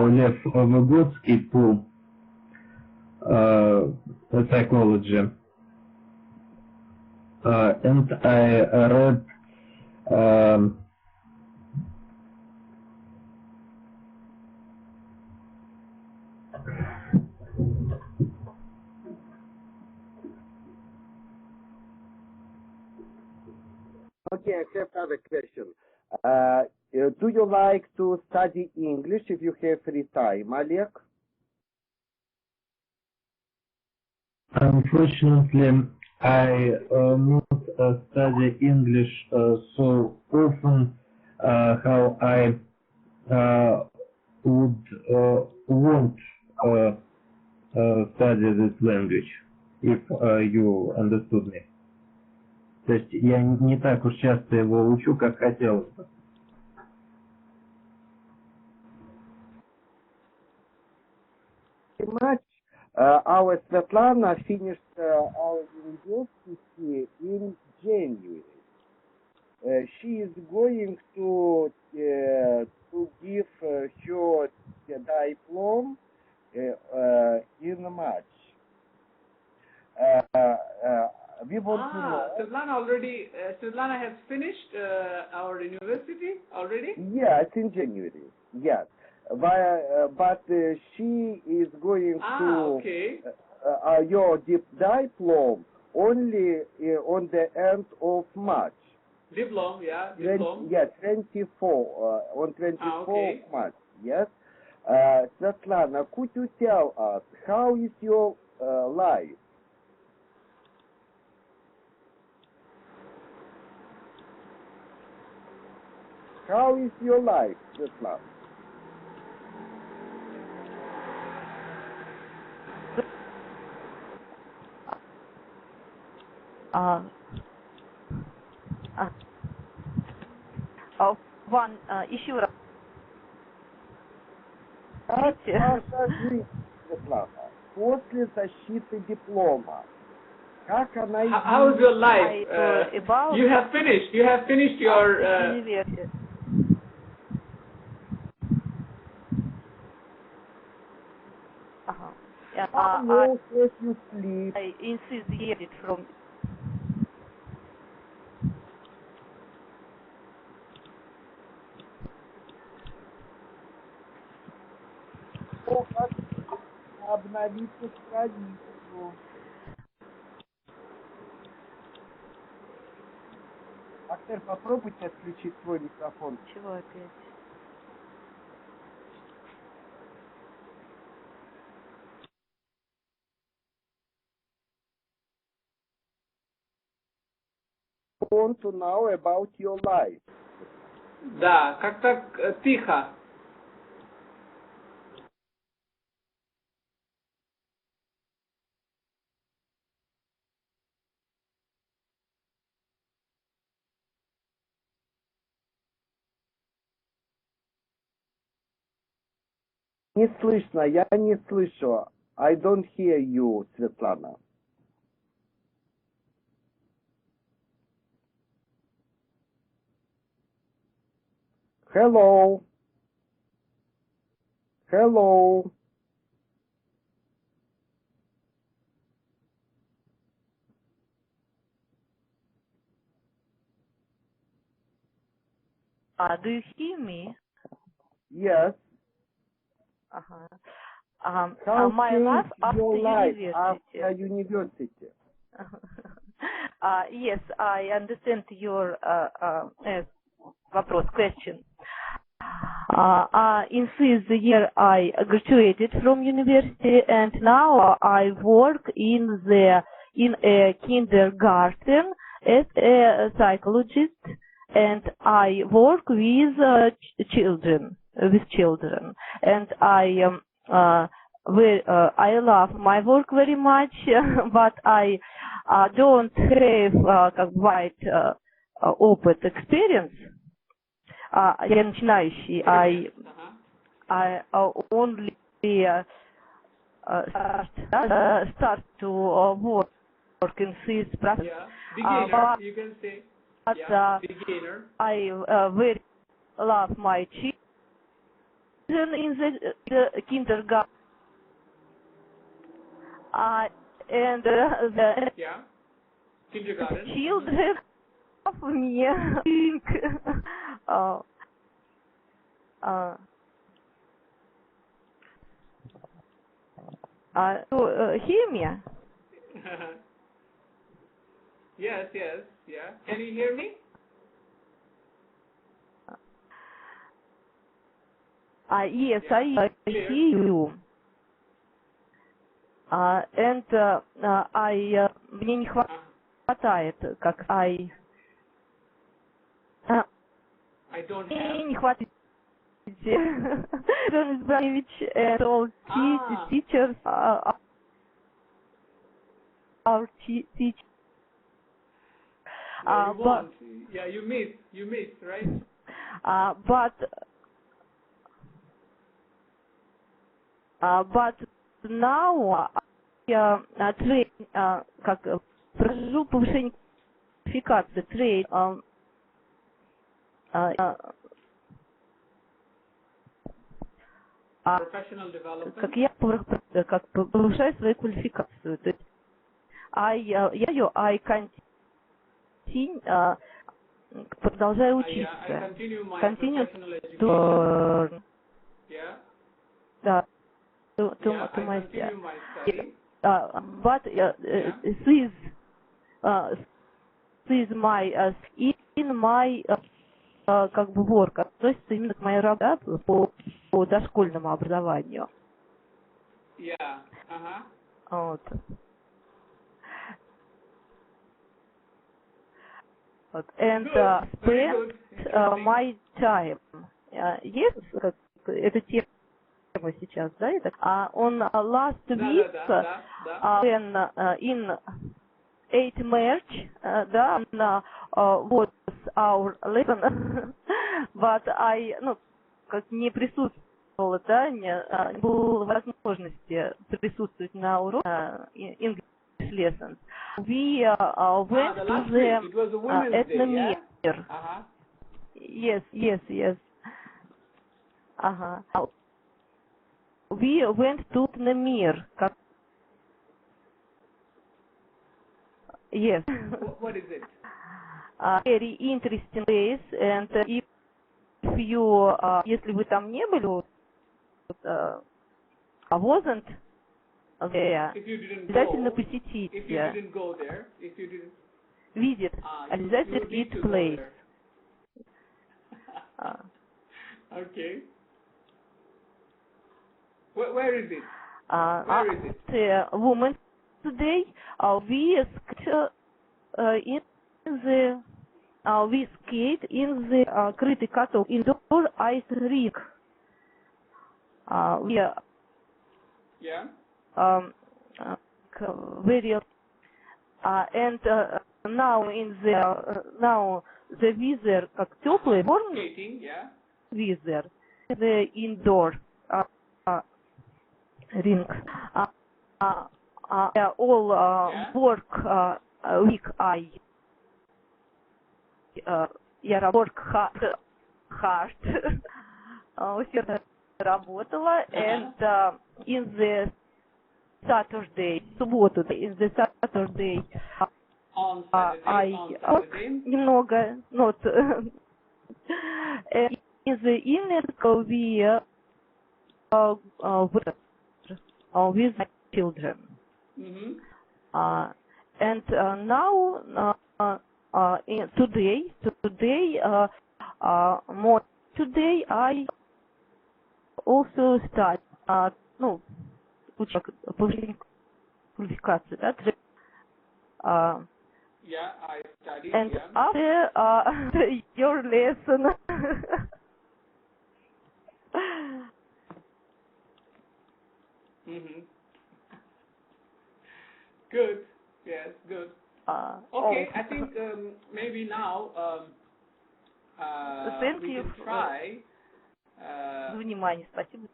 [SPEAKER 3] Lev Vygotsky poem, psychology, and I read
[SPEAKER 2] Okay, I have another question. Do you like to study English if you have free time, Oleg?
[SPEAKER 3] Unfortunately, I not study English so often how I would want study this language, if you understood me. То есть я не так уж часто его учу, как хотелось бы.
[SPEAKER 2] Very much. Our Svetlana finished our university in January. She is going to give her diploma in March. We want to know.
[SPEAKER 1] Svetlana has finished our university already?
[SPEAKER 2] Yes, in January. Yes. But she is going to your diploma only on the end of March.
[SPEAKER 1] Diploma, yeah. Diploma.
[SPEAKER 2] Yes, 24 on 24 of March. Yes. Svetlana, could you tell us how is your life? How is your life, Svetlana?
[SPEAKER 4] One еще раз.
[SPEAKER 2] Как ваша жизнь, Светлана, после защиты диплома? Как она изменилась?
[SPEAKER 1] How is your life? You have finished your
[SPEAKER 4] university.
[SPEAKER 2] How long have you sleep?
[SPEAKER 4] I insisted from
[SPEAKER 2] Обновите страницу. Актер, попробуйте отключить свой микрофон.
[SPEAKER 4] чего опять?
[SPEAKER 2] Want to know about your life.
[SPEAKER 1] Да, как так тихо.
[SPEAKER 2] Не слышно, я не слышу. I don't hear you, Светлана. Hello. Hello.
[SPEAKER 4] Do you hear me?
[SPEAKER 2] Yes. How
[SPEAKER 4] my life after
[SPEAKER 2] your life
[SPEAKER 4] university.
[SPEAKER 2] after university?
[SPEAKER 4] Yes, I understand your вопрос, question. In this year I graduated from university and now I work in a kindergarten as a psychologist and I work with children, and I love my work very much, but I don't have quite опыт, experience. Я начинающий. I only start to work in this process.
[SPEAKER 1] Beginner, you can say. Beginner.
[SPEAKER 4] I very love my children in the kindergarten. And the
[SPEAKER 1] kindergarten.
[SPEAKER 4] Children of me think hear me?
[SPEAKER 1] Yes, yeah. Can you hear me?
[SPEAKER 4] Yes, I hear you. And мне не хватает, как
[SPEAKER 1] I don't have.
[SPEAKER 4] Не хватает. And all teachers our teachers.
[SPEAKER 1] You missed, right?
[SPEAKER 4] But now я как прохожу повышение квалификации, трейд,
[SPEAKER 1] professional development.
[SPEAKER 4] как я повышаю свою квалификацию. То есть I continue, продолжаю учиться. Continue to my study. But this my in my как бы work относится именно к моей работе по дошкольному образованию. Вот. And spend my time. Есть эта тема сейчас, да? Это on last week when in 8 March, да, was our lesson, but I, как не присутствовала, да, не было возможности присутствовать на уроке English lessons. We went to the Etnomir. Yes. We went to Etnomir. Yes.
[SPEAKER 1] What is it?
[SPEAKER 4] Very interesting place, and if you, если вы там не были, I wasn't there, обязательно посетите.
[SPEAKER 1] If you didn't go there, if you didn't
[SPEAKER 4] visit, обязательно visit place.
[SPEAKER 1] Okay. Where is it? Where is it?
[SPEAKER 4] Women's Day, we skate in the крытый каток, indoor ice rink. Very and now the weather как теплый, warm weather, the indoor rink. All work week я work hard. Усердно работала, and in the Saturday, субботу, in the Saturday, I work немного, not. In the evening we with my children. And now today more. Today I also start, ну, повышение квалификации, да,
[SPEAKER 1] Yeah, I studied.
[SPEAKER 4] and
[SPEAKER 1] Yeah.
[SPEAKER 4] after your lesson,
[SPEAKER 1] Mm-hmm. Good. Yes, good. Okay, I think maybe now
[SPEAKER 4] thank
[SPEAKER 1] we
[SPEAKER 4] you
[SPEAKER 1] can
[SPEAKER 4] for
[SPEAKER 1] try.
[SPEAKER 4] внимание, спасибо.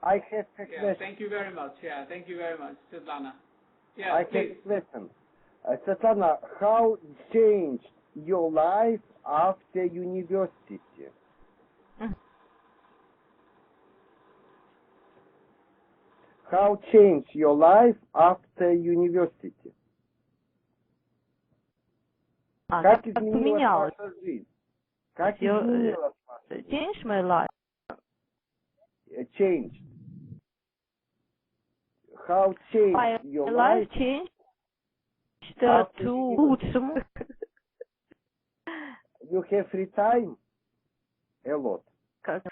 [SPEAKER 2] I have a
[SPEAKER 1] Yeah,
[SPEAKER 2] question.
[SPEAKER 1] thank you very much. Yeah, thank you very much, Svetlana. Yeah,
[SPEAKER 2] I have
[SPEAKER 1] please.
[SPEAKER 2] a question. Svetlana, how changed your life after university? How changed your life after university? Как изменилась ваша жизнь? Как изменилась ваша жизнь?
[SPEAKER 4] Change my life.
[SPEAKER 2] Changed. How changed
[SPEAKER 4] My
[SPEAKER 2] your
[SPEAKER 4] life
[SPEAKER 2] life
[SPEAKER 4] changed
[SPEAKER 2] after
[SPEAKER 4] to
[SPEAKER 2] university?
[SPEAKER 4] лучшему.
[SPEAKER 2] You have free time? A lot.
[SPEAKER 4] Как,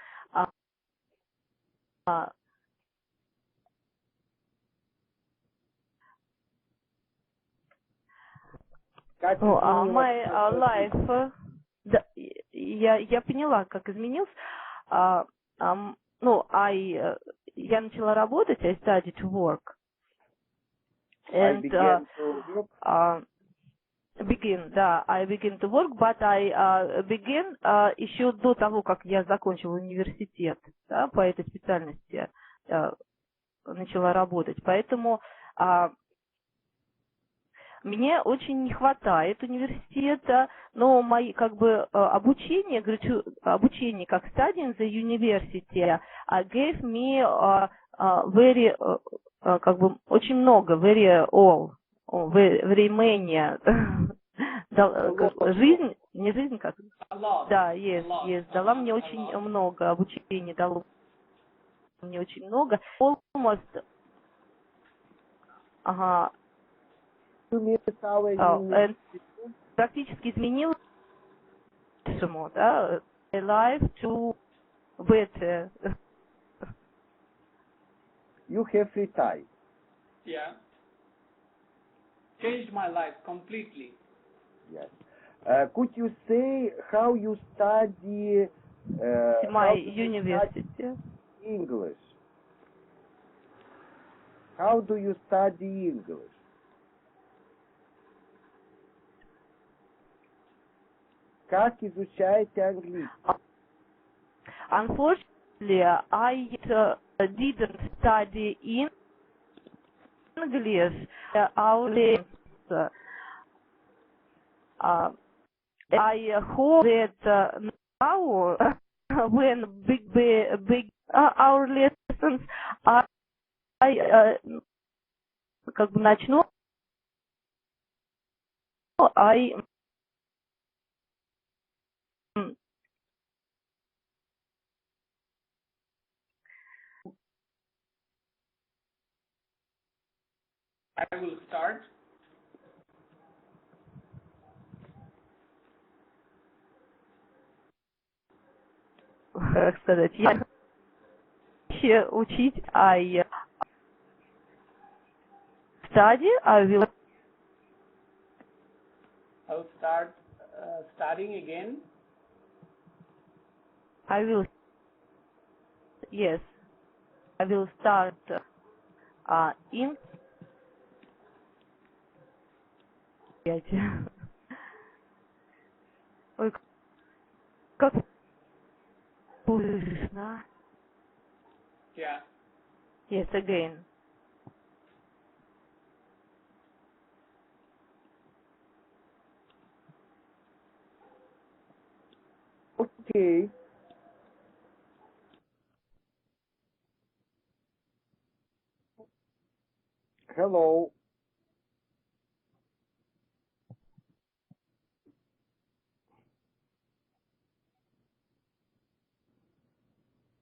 [SPEAKER 2] Как
[SPEAKER 4] my
[SPEAKER 2] изменилась ваша
[SPEAKER 4] life,
[SPEAKER 2] жизнь?
[SPEAKER 4] да, я поняла, как изменился. Ну, я начала работать, I started to work.
[SPEAKER 2] I
[SPEAKER 4] And
[SPEAKER 2] began to work.
[SPEAKER 4] I began to work, but I began еще до того, как я закончила университет, да, по этой специальности начала работать. Поэтому мне очень не хватает университета, но мои обучение, обучение как studying the university gave me very очень много, very many. Жизнь, не жизнь как? Да, yes, дала мне очень много, обучение дало мне очень много. Almost, практически изменил да, life to better.
[SPEAKER 2] You have free time.
[SPEAKER 1] Yeah. Changed my life completely.
[SPEAKER 2] Yes. Could you say how you study
[SPEAKER 4] My university.
[SPEAKER 2] English? How do you study English? Как изучаете английский?
[SPEAKER 4] Unfortunately, I didn't study English. Our lessons. I hope that now, when big our lessons, I начну,
[SPEAKER 1] I will start.
[SPEAKER 4] сказать, я учить, I study, I will
[SPEAKER 1] start studying again.
[SPEAKER 4] I will start in Ой, как слышно.
[SPEAKER 1] Yeah.
[SPEAKER 4] Yes, again.
[SPEAKER 2] Okay. Hello.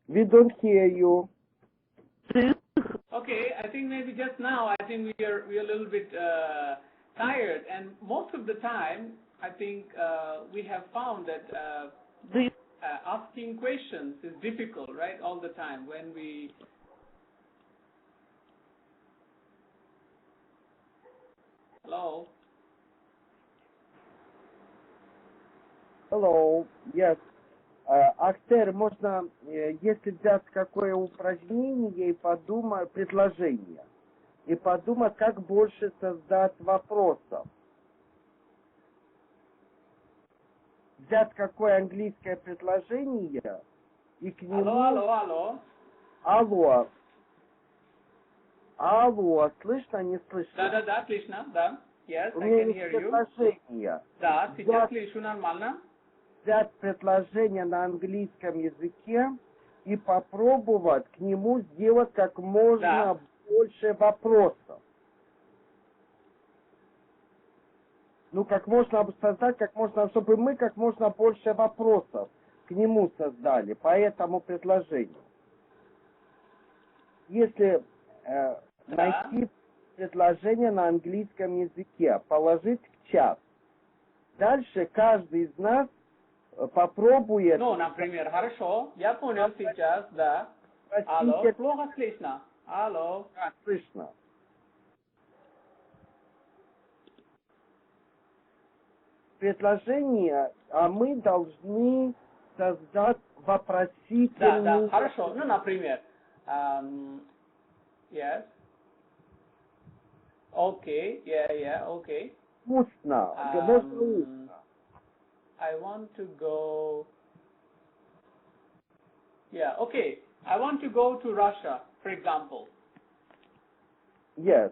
[SPEAKER 2] We don't hear you.
[SPEAKER 1] Okay, I think maybe just now, I think we are a little bit tired, and most of the time, I think we have found that
[SPEAKER 4] Do you
[SPEAKER 1] asking questions is difficult, right? All the time when we. Hello.
[SPEAKER 2] Hello, yes. Актер, можно, если взять какое упражнение и подумать, предложение, и подумать, как больше создать вопросов. Взять какое английское предложение и к нему...
[SPEAKER 1] Алло.
[SPEAKER 2] Алло. Алло, слышно, не слышно?
[SPEAKER 1] Да, слышно, да. Yes,
[SPEAKER 2] У
[SPEAKER 1] I
[SPEAKER 2] меня
[SPEAKER 1] can
[SPEAKER 2] есть
[SPEAKER 1] hear you.
[SPEAKER 2] предложение.
[SPEAKER 1] Да, сейчас слышу нормально.
[SPEAKER 2] Взять предложение на английском языке и попробовать к нему сделать как можно больше вопросов. Ну, как можно создать, чтобы мы как можно больше вопросов к нему создали, по этому предложению. Если найти предложение на английском языке, положить в чат, дальше каждый из нас попробует...
[SPEAKER 1] Ну, например, хорошо, я понял сейчас, да. Алло, плохо слышно. Алло.
[SPEAKER 2] Слышно. Предложение, а мы должны создать вопросительный...
[SPEAKER 1] Да, хорошо. Ну, например, yes. Okay, yeah, okay.
[SPEAKER 2] Устно. Можно устно.
[SPEAKER 1] I want to go... Yeah, okay. I want to go to Russia, for example.
[SPEAKER 2] Yes.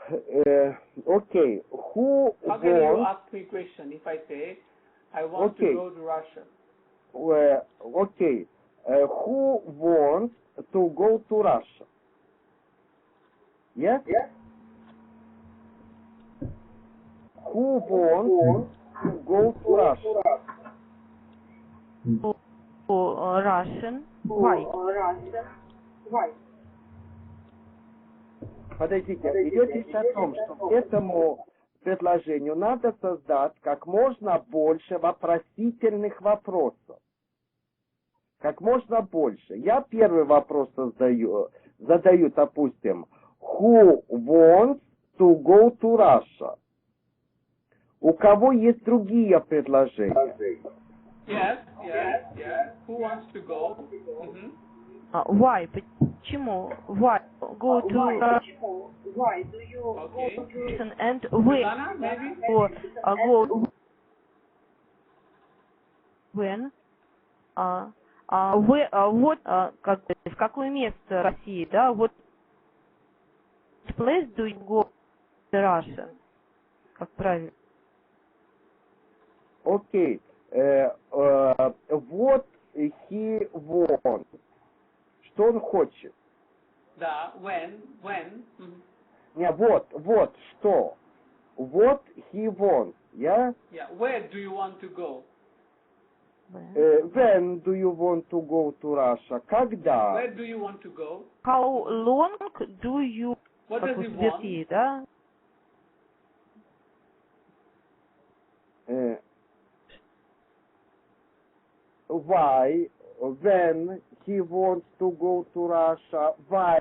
[SPEAKER 2] Okay. Who
[SPEAKER 1] How can you
[SPEAKER 2] wants...
[SPEAKER 1] ask me a question if I say, I want to go to Russia?
[SPEAKER 2] Okay. Who wants to go to Russia? Yes? Who wants to go to Russia?
[SPEAKER 4] Russian? Why?
[SPEAKER 2] Подождите, идет речь о том, что к этому предложению надо создать как можно больше вопросительных вопросов. Как можно больше. Я первый вопрос задаю, допустим, who wants to go to Russia? У кого есть другие предложения?
[SPEAKER 1] Yes. Who wants to go?
[SPEAKER 2] Mm-hmm.
[SPEAKER 4] Why? Почему? Why? Go to
[SPEAKER 1] Why do you go to
[SPEAKER 4] and when? Go when? Вот в какое место России, да? Вот place do you go to Russia? Как правильно?
[SPEAKER 2] Окей. What he wants. Что он хочет?
[SPEAKER 1] Да, when.
[SPEAKER 2] Не, вот, что. What he wants. Yeah?
[SPEAKER 1] Yeah, where do you want to go?
[SPEAKER 2] When do you want to go to Russia? Когда?
[SPEAKER 1] Where do you want to go?
[SPEAKER 4] How long do you...
[SPEAKER 1] What does he want?
[SPEAKER 4] Да?
[SPEAKER 2] Why? When he wants to go to Russia? Why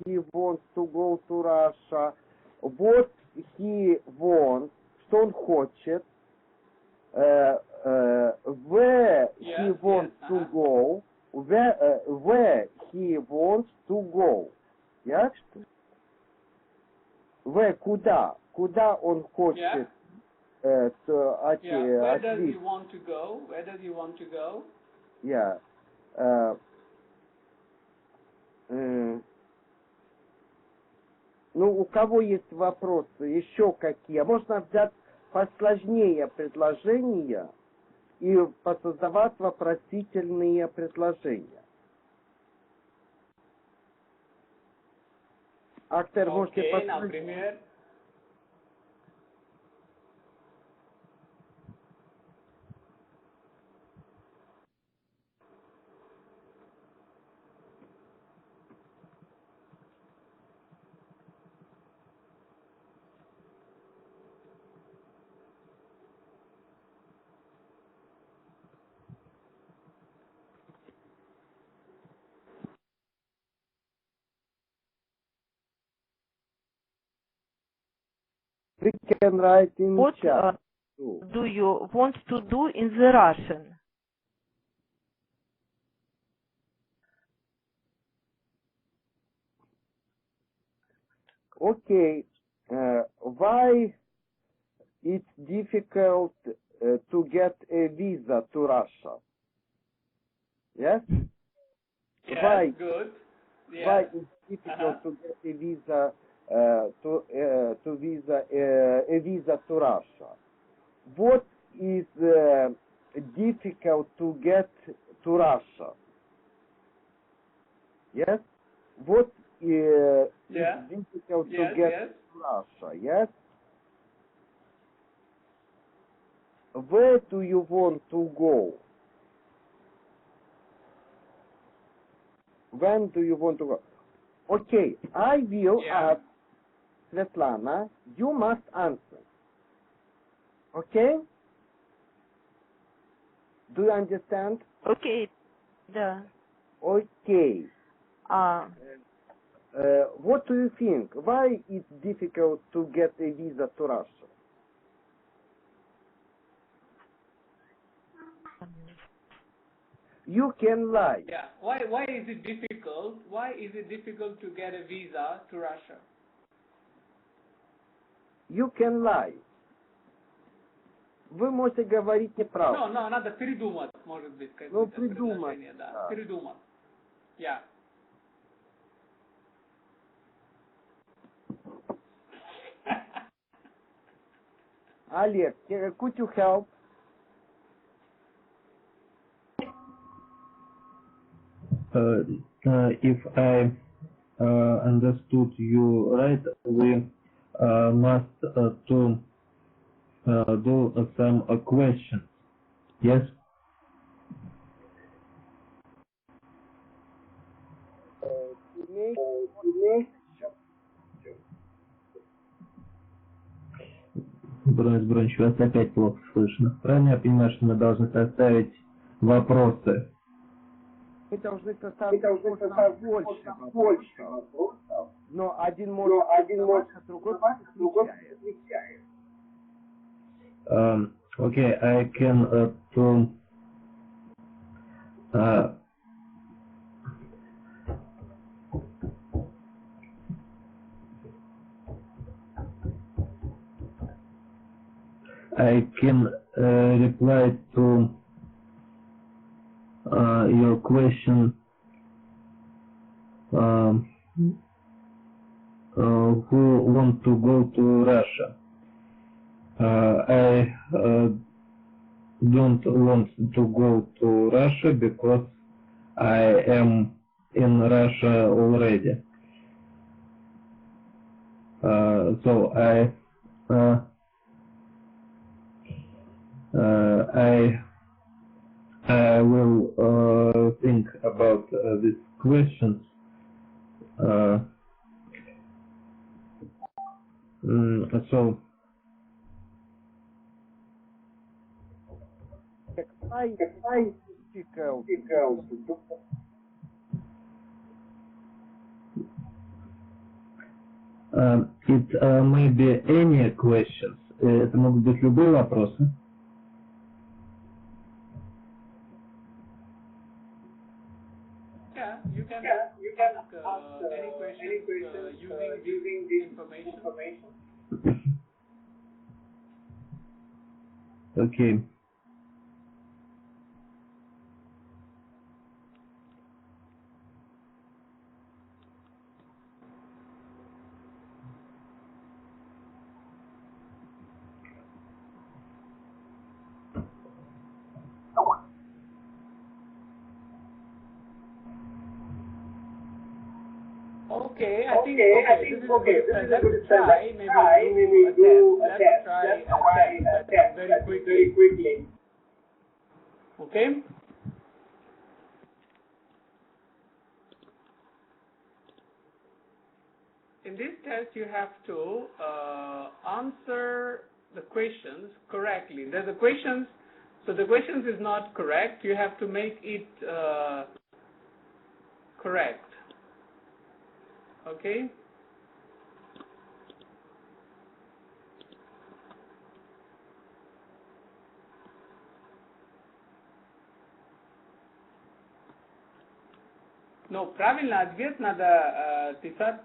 [SPEAKER 2] he wants to go to Russia? What he wants? Что он хочет? Where he wants to go? Where he wants to go? Yeah? Where? Куда? Куда он хочет?
[SPEAKER 1] Where does he want to go? Where does he want to go?
[SPEAKER 2] Yeah. Ну, у кого есть вопросы, еще какие? Можно взять посложнее предложения и посоздавать вопросительные предложения. Актер, можете посмотреть?
[SPEAKER 1] Например...
[SPEAKER 2] We can write in
[SPEAKER 4] What
[SPEAKER 2] chat too.
[SPEAKER 4] do you want to do in the Russian?
[SPEAKER 2] Okay, why it's difficult to get a visa to Russia? Yes?
[SPEAKER 1] Yes,
[SPEAKER 2] Why?
[SPEAKER 1] good. Yeah.
[SPEAKER 2] Why it's difficult to get a visa a visa to Russia? What is difficult to get to Russia? Yes? What is difficult to get to Russia? Yes? Where do you want to go? When do you want to go? Okay, I will ask Svetlana. You must answer. Okay? Do you understand?
[SPEAKER 4] Okay. Да.
[SPEAKER 2] Okay. What do you think? Why it's difficult to get a visa to Russia? You can lie.
[SPEAKER 1] Yeah. Why is it difficult? Why is it difficult to get a visa to Russia?
[SPEAKER 2] You can lie. Вы можете говорить неправду.
[SPEAKER 1] No, надо придумать, может быть,
[SPEAKER 2] Ну,
[SPEAKER 1] какое-то
[SPEAKER 2] придумать.
[SPEAKER 1] предложение, да. Придумать. Yeah.
[SPEAKER 2] Олег, could you help?
[SPEAKER 3] If I understood you right, we must to do some questions. Yes. Бронч, вас опять плохо слышно. Правильно я понимаю, что мы должны составить вопросы?
[SPEAKER 2] Мы должны составить больше вопросов. Но один может а другой отвечает.
[SPEAKER 3] Okay, I can I can reply to your question who want to go to Russia. I don't want to go to Russia because I am in Russia already. So I will think about these questions. So it may be any questions. Это могут быть любые вопросы.
[SPEAKER 1] Yeah, you can ask any questions using this information.
[SPEAKER 3] Okay.
[SPEAKER 1] Okay, I think let's try maybe do a test. Let's try a test very quickly. Okay? In this test, you have to answer the questions correctly. There's the questions, so the questions is not correct. You have to make it correct. Okay? No, правильно ответ надо писать,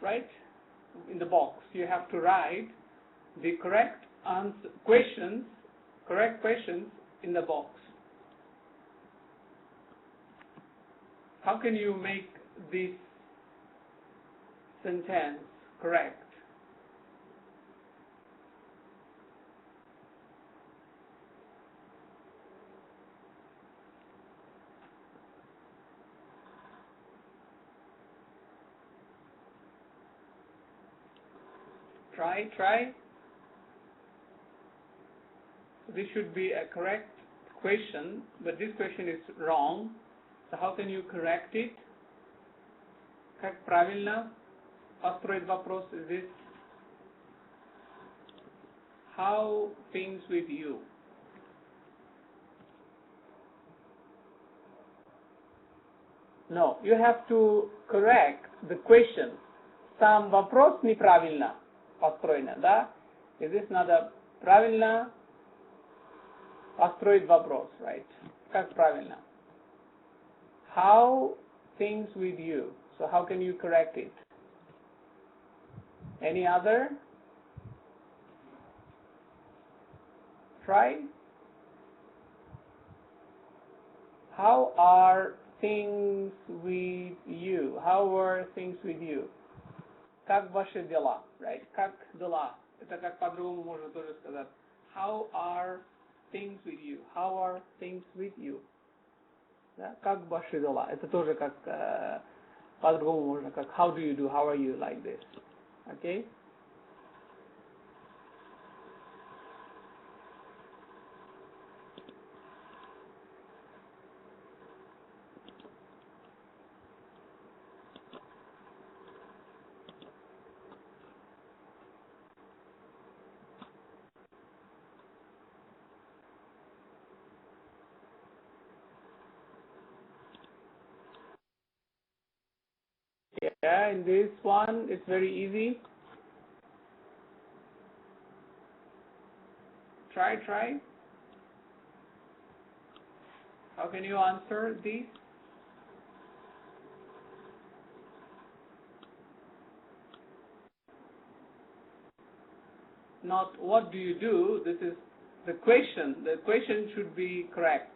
[SPEAKER 1] right, in the box. You have to write the correct questions in the box. How can you make this sentence correct? Try. This should be a correct question, but this question is wrong. So how can you correct it? Как правильно построить вопрос здесь? How things with you? No, you have to correct the question. Сам вопрос неправильно построен, да? И здесь надо правильно построить вопрос, right? Как правильно? How things with you? So how can you correct it? Any other? Try. How are things with you? How are things with you? Как ваши дела? Right? Как дела? Это как по-другому можно тоже сказать. How are things with you? How are things with you? Да? Как ваши дела? Это тоже как по-другому можно, как how do you do? How are you? Like this. Okay? Yeah, in this one, it's very easy. Try. How can you answer these? Not what do you do, this is the question. The question should be correct.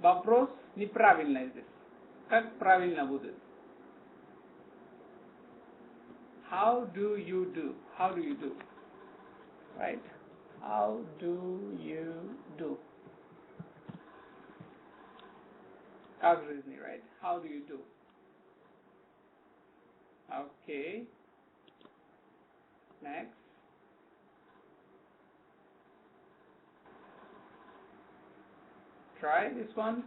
[SPEAKER 1] Вопрос неправильный здесь. Как правильно будет? How do you do? How do you do? Right? How do you do? Как в жизни, right? How do you do? Okay. Next. Try this one.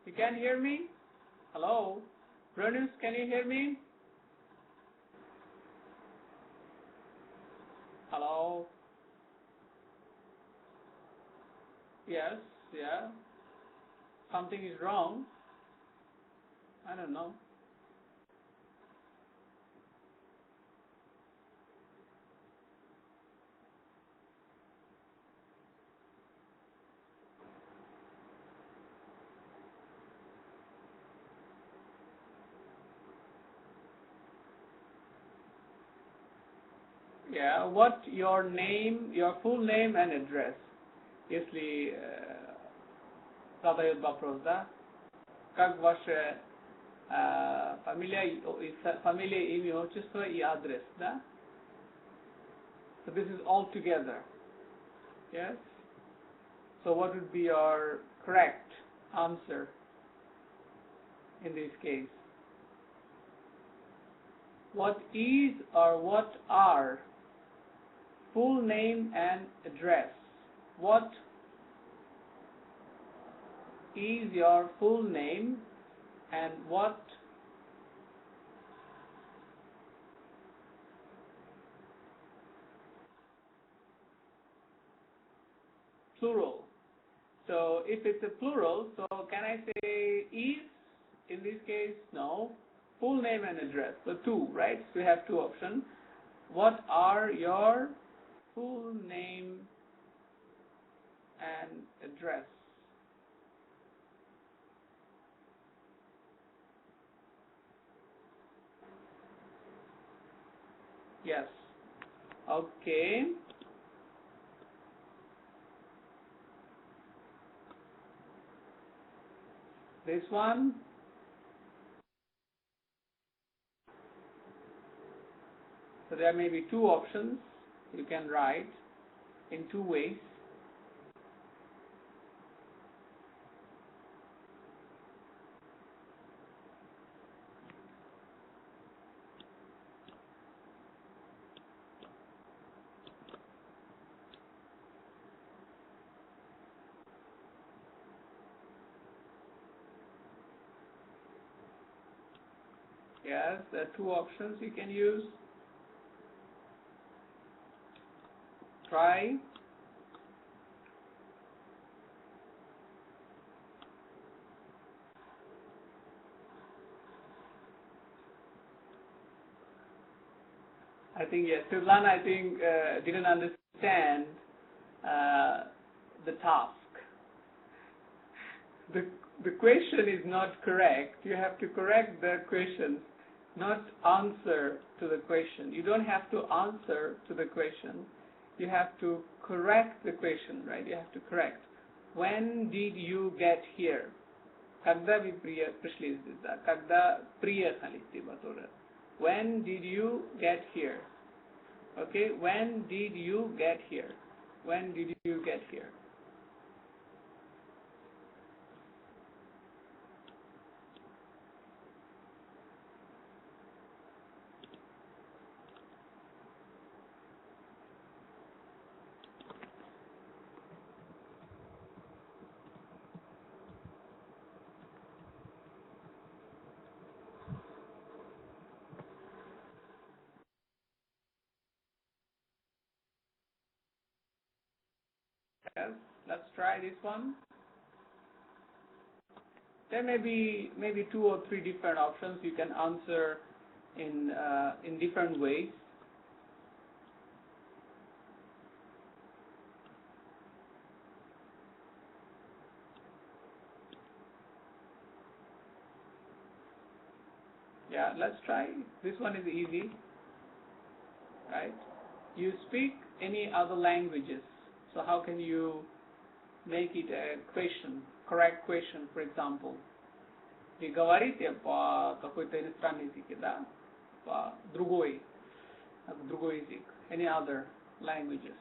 [SPEAKER 1] You can hear me? Hello? Brunus, can you hear me? Hello? Yes, yeah. Something is wrong. I don't know. Yeah, what your name, your full name and address. Если задает вопрос, да? Как ваше фамилия, имя, отчество и адрес, да? So this is all together. Yes? So what would be your correct answer in this case? What is or what are full name and address? What is your full name and what plural? So if it's a plural, so can I say is? In this case, no. Full name and address. So two, right? So we have two options. What are your full name and address. Yes. Okay. This one. So there may be two options you can write in two ways. Yes, there are two options you can use. Try. I think, yes, Svetlana, didn't understand the task. The question is not correct. You have to correct the question, not answer to the question. You don't have to answer to the question. You have to correct the question, right? You have to correct. When did you get here? Когда вы пришли здесь, да? Когда приехали, типа тоже. When did you get here? Okay, when did you get here? When did you get here? Yes, let's try this one. There may be maybe two or three different options you can answer in different ways. Yeah, let's try. This one is easy, right? You speak any other languages, so how can you make it a question, correct question, for example? Вы говорите по какой-то иностранный языке, да? По другой язык. Any other languages?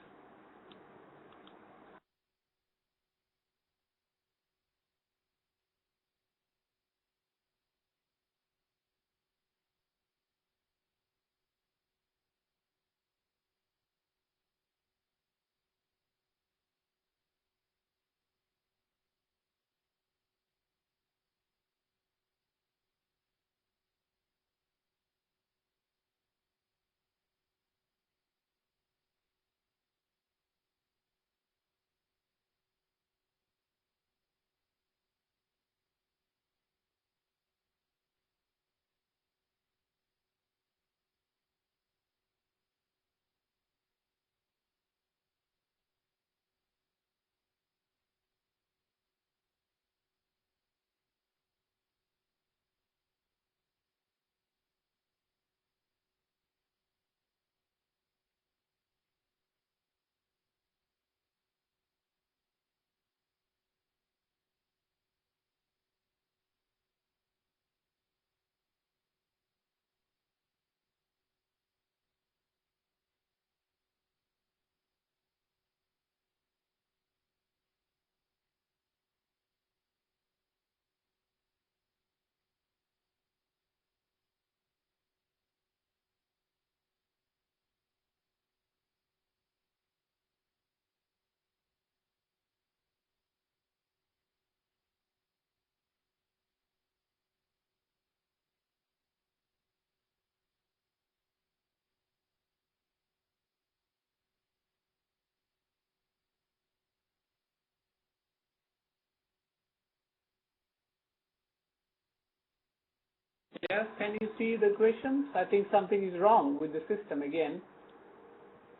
[SPEAKER 1] Yes, can you see the questions? I think something is wrong with the system again.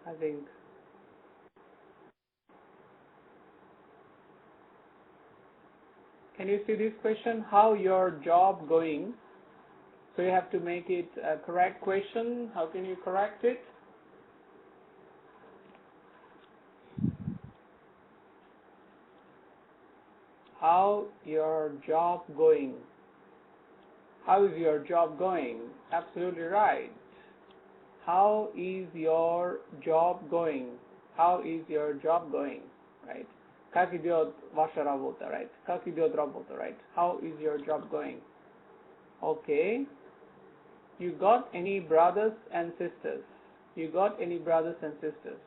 [SPEAKER 1] I think Can you see this question? How your job going? So you have to make it a correct question. How can you correct it? How your job going? How is your job going? Absolutely right. How is your job going? How is your job going? Right? Как идет ваша работа? Right? Как идет работа? Right? How is your job going? Okay. You got any brothers and sisters? You got any brothers and sisters?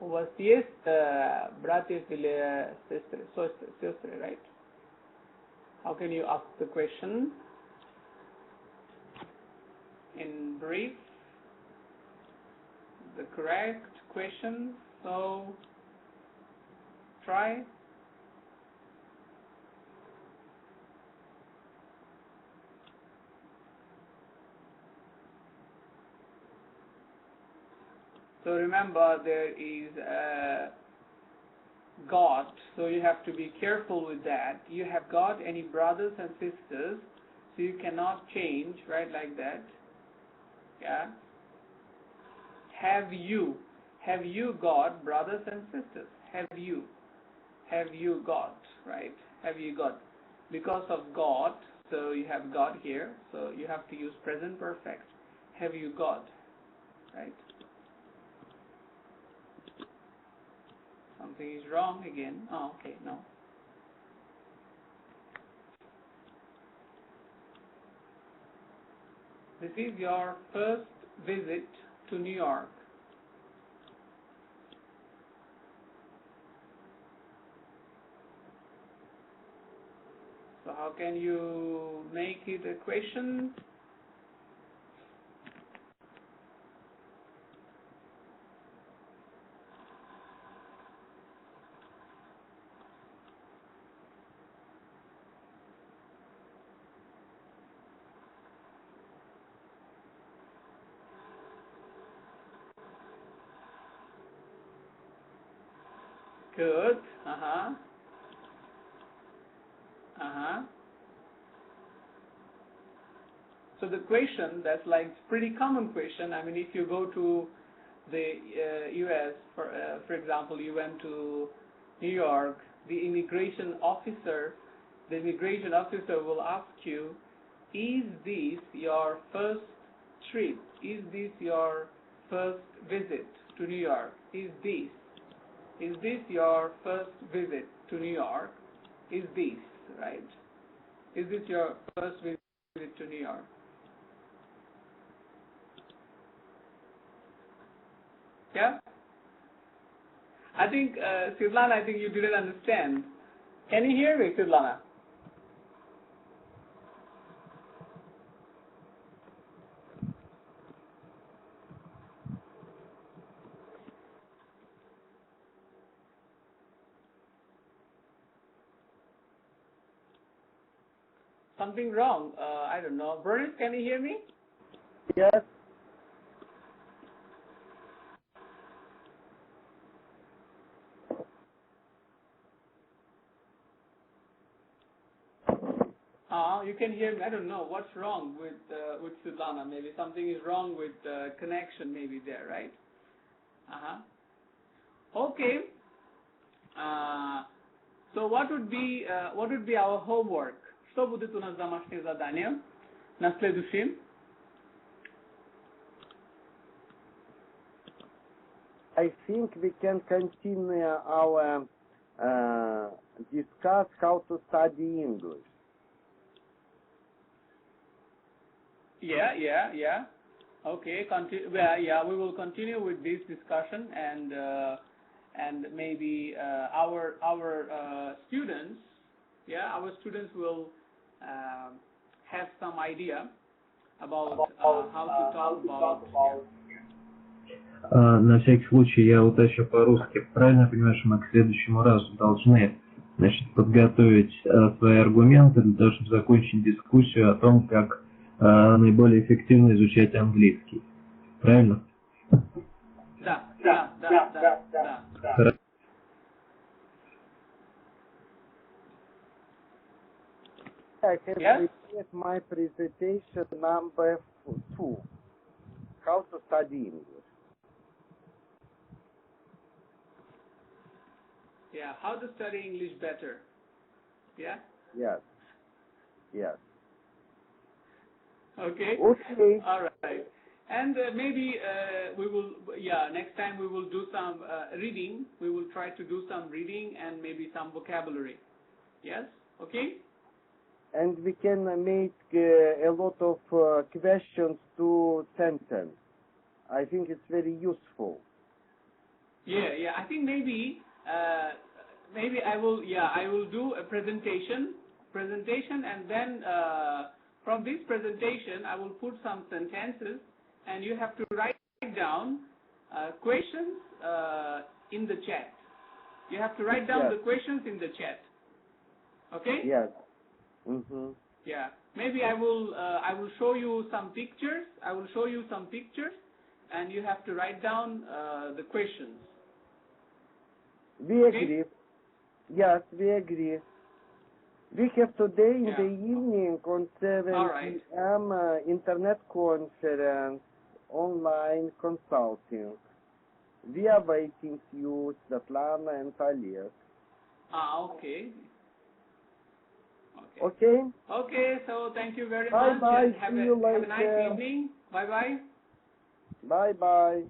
[SPEAKER 1] У вас есть братьев или сестры, right? How can you ask the question? In brief, the correct question. So try. So remember, there is God, so you have to be careful with that. You have got any brothers and sisters, so you cannot change, right, like that. Yeah. Have you got brothers and sisters? Have you got, right? Have you got? Because of God, so you have got here, so you have to use present perfect. Have you got, right? Something is wrong again. Oh, okay, no. This is your first visit to New York. So how can you make it a question? Good. So the question, that's like pretty common question. I mean, if you go to the U.S., for example, you went to New York, the immigration officer will ask you, is this your first trip? Is this your first visit to New York? Is this your first visit to New York? Is this, right? Is this your first visit to New York? Yeah? I think, Svetlana, I think you didn't understand. Can you hear me, Svetlana? Something wrong. I don't know. Boris, can you hear me?
[SPEAKER 2] Yes.
[SPEAKER 1] You can hear me. I don't know what's wrong with Svetlana. Maybe something is wrong with connection. Maybe there, right? Okay. So what would be our homework? Что будет у нас домашнее задание на следующем?
[SPEAKER 2] I think we can continue our discuss how to study English.
[SPEAKER 1] Yeah. Okay, we will continue with this discussion, and maybe our students, will have some idea about how to talk about.
[SPEAKER 3] На всякий случай я уточню по-русски. Правильно я понимаю, что мы к следующему разу должны, значит, подготовить свои аргументы для того, чтобы закончить дискуссию о том, как наиболее эффективно изучать английский. Правильно?
[SPEAKER 1] Да.
[SPEAKER 2] I have
[SPEAKER 1] Yes?
[SPEAKER 2] prepared my presentation number 2. How to study English.
[SPEAKER 1] Yeah, how to study English better. Yeah?
[SPEAKER 2] Yes. Yes.
[SPEAKER 1] Okay.
[SPEAKER 2] Okay.
[SPEAKER 1] All right. And maybe we will, next time we will do some reading. We will try to do some reading and maybe some vocabulary. Yes? Okay?
[SPEAKER 2] And we can make a lot of questions to sentence. I think it's very useful.
[SPEAKER 1] Yeah. I think maybe I will do a presentation, and then from this presentation I will put some sentences, and you have to write down questions in the chat. You have to write down the questions in the chat. Okay?
[SPEAKER 2] Yes. Mm-hmm.
[SPEAKER 1] Yeah. Maybe I will show you some pictures. And you have to write down the questions.
[SPEAKER 2] We agree. Yes, we agree. We have today in the evening on 7 p.m. Internet conference, online consulting. We are waiting you, Svetlana and Oleg.
[SPEAKER 1] Okay.
[SPEAKER 2] Okay?
[SPEAKER 1] Okay, so thank you very
[SPEAKER 2] Bye
[SPEAKER 1] much.
[SPEAKER 2] bye.
[SPEAKER 1] And have
[SPEAKER 2] See you
[SPEAKER 1] a nice
[SPEAKER 2] later.
[SPEAKER 1] evening. Bye-bye.
[SPEAKER 2] Bye-bye.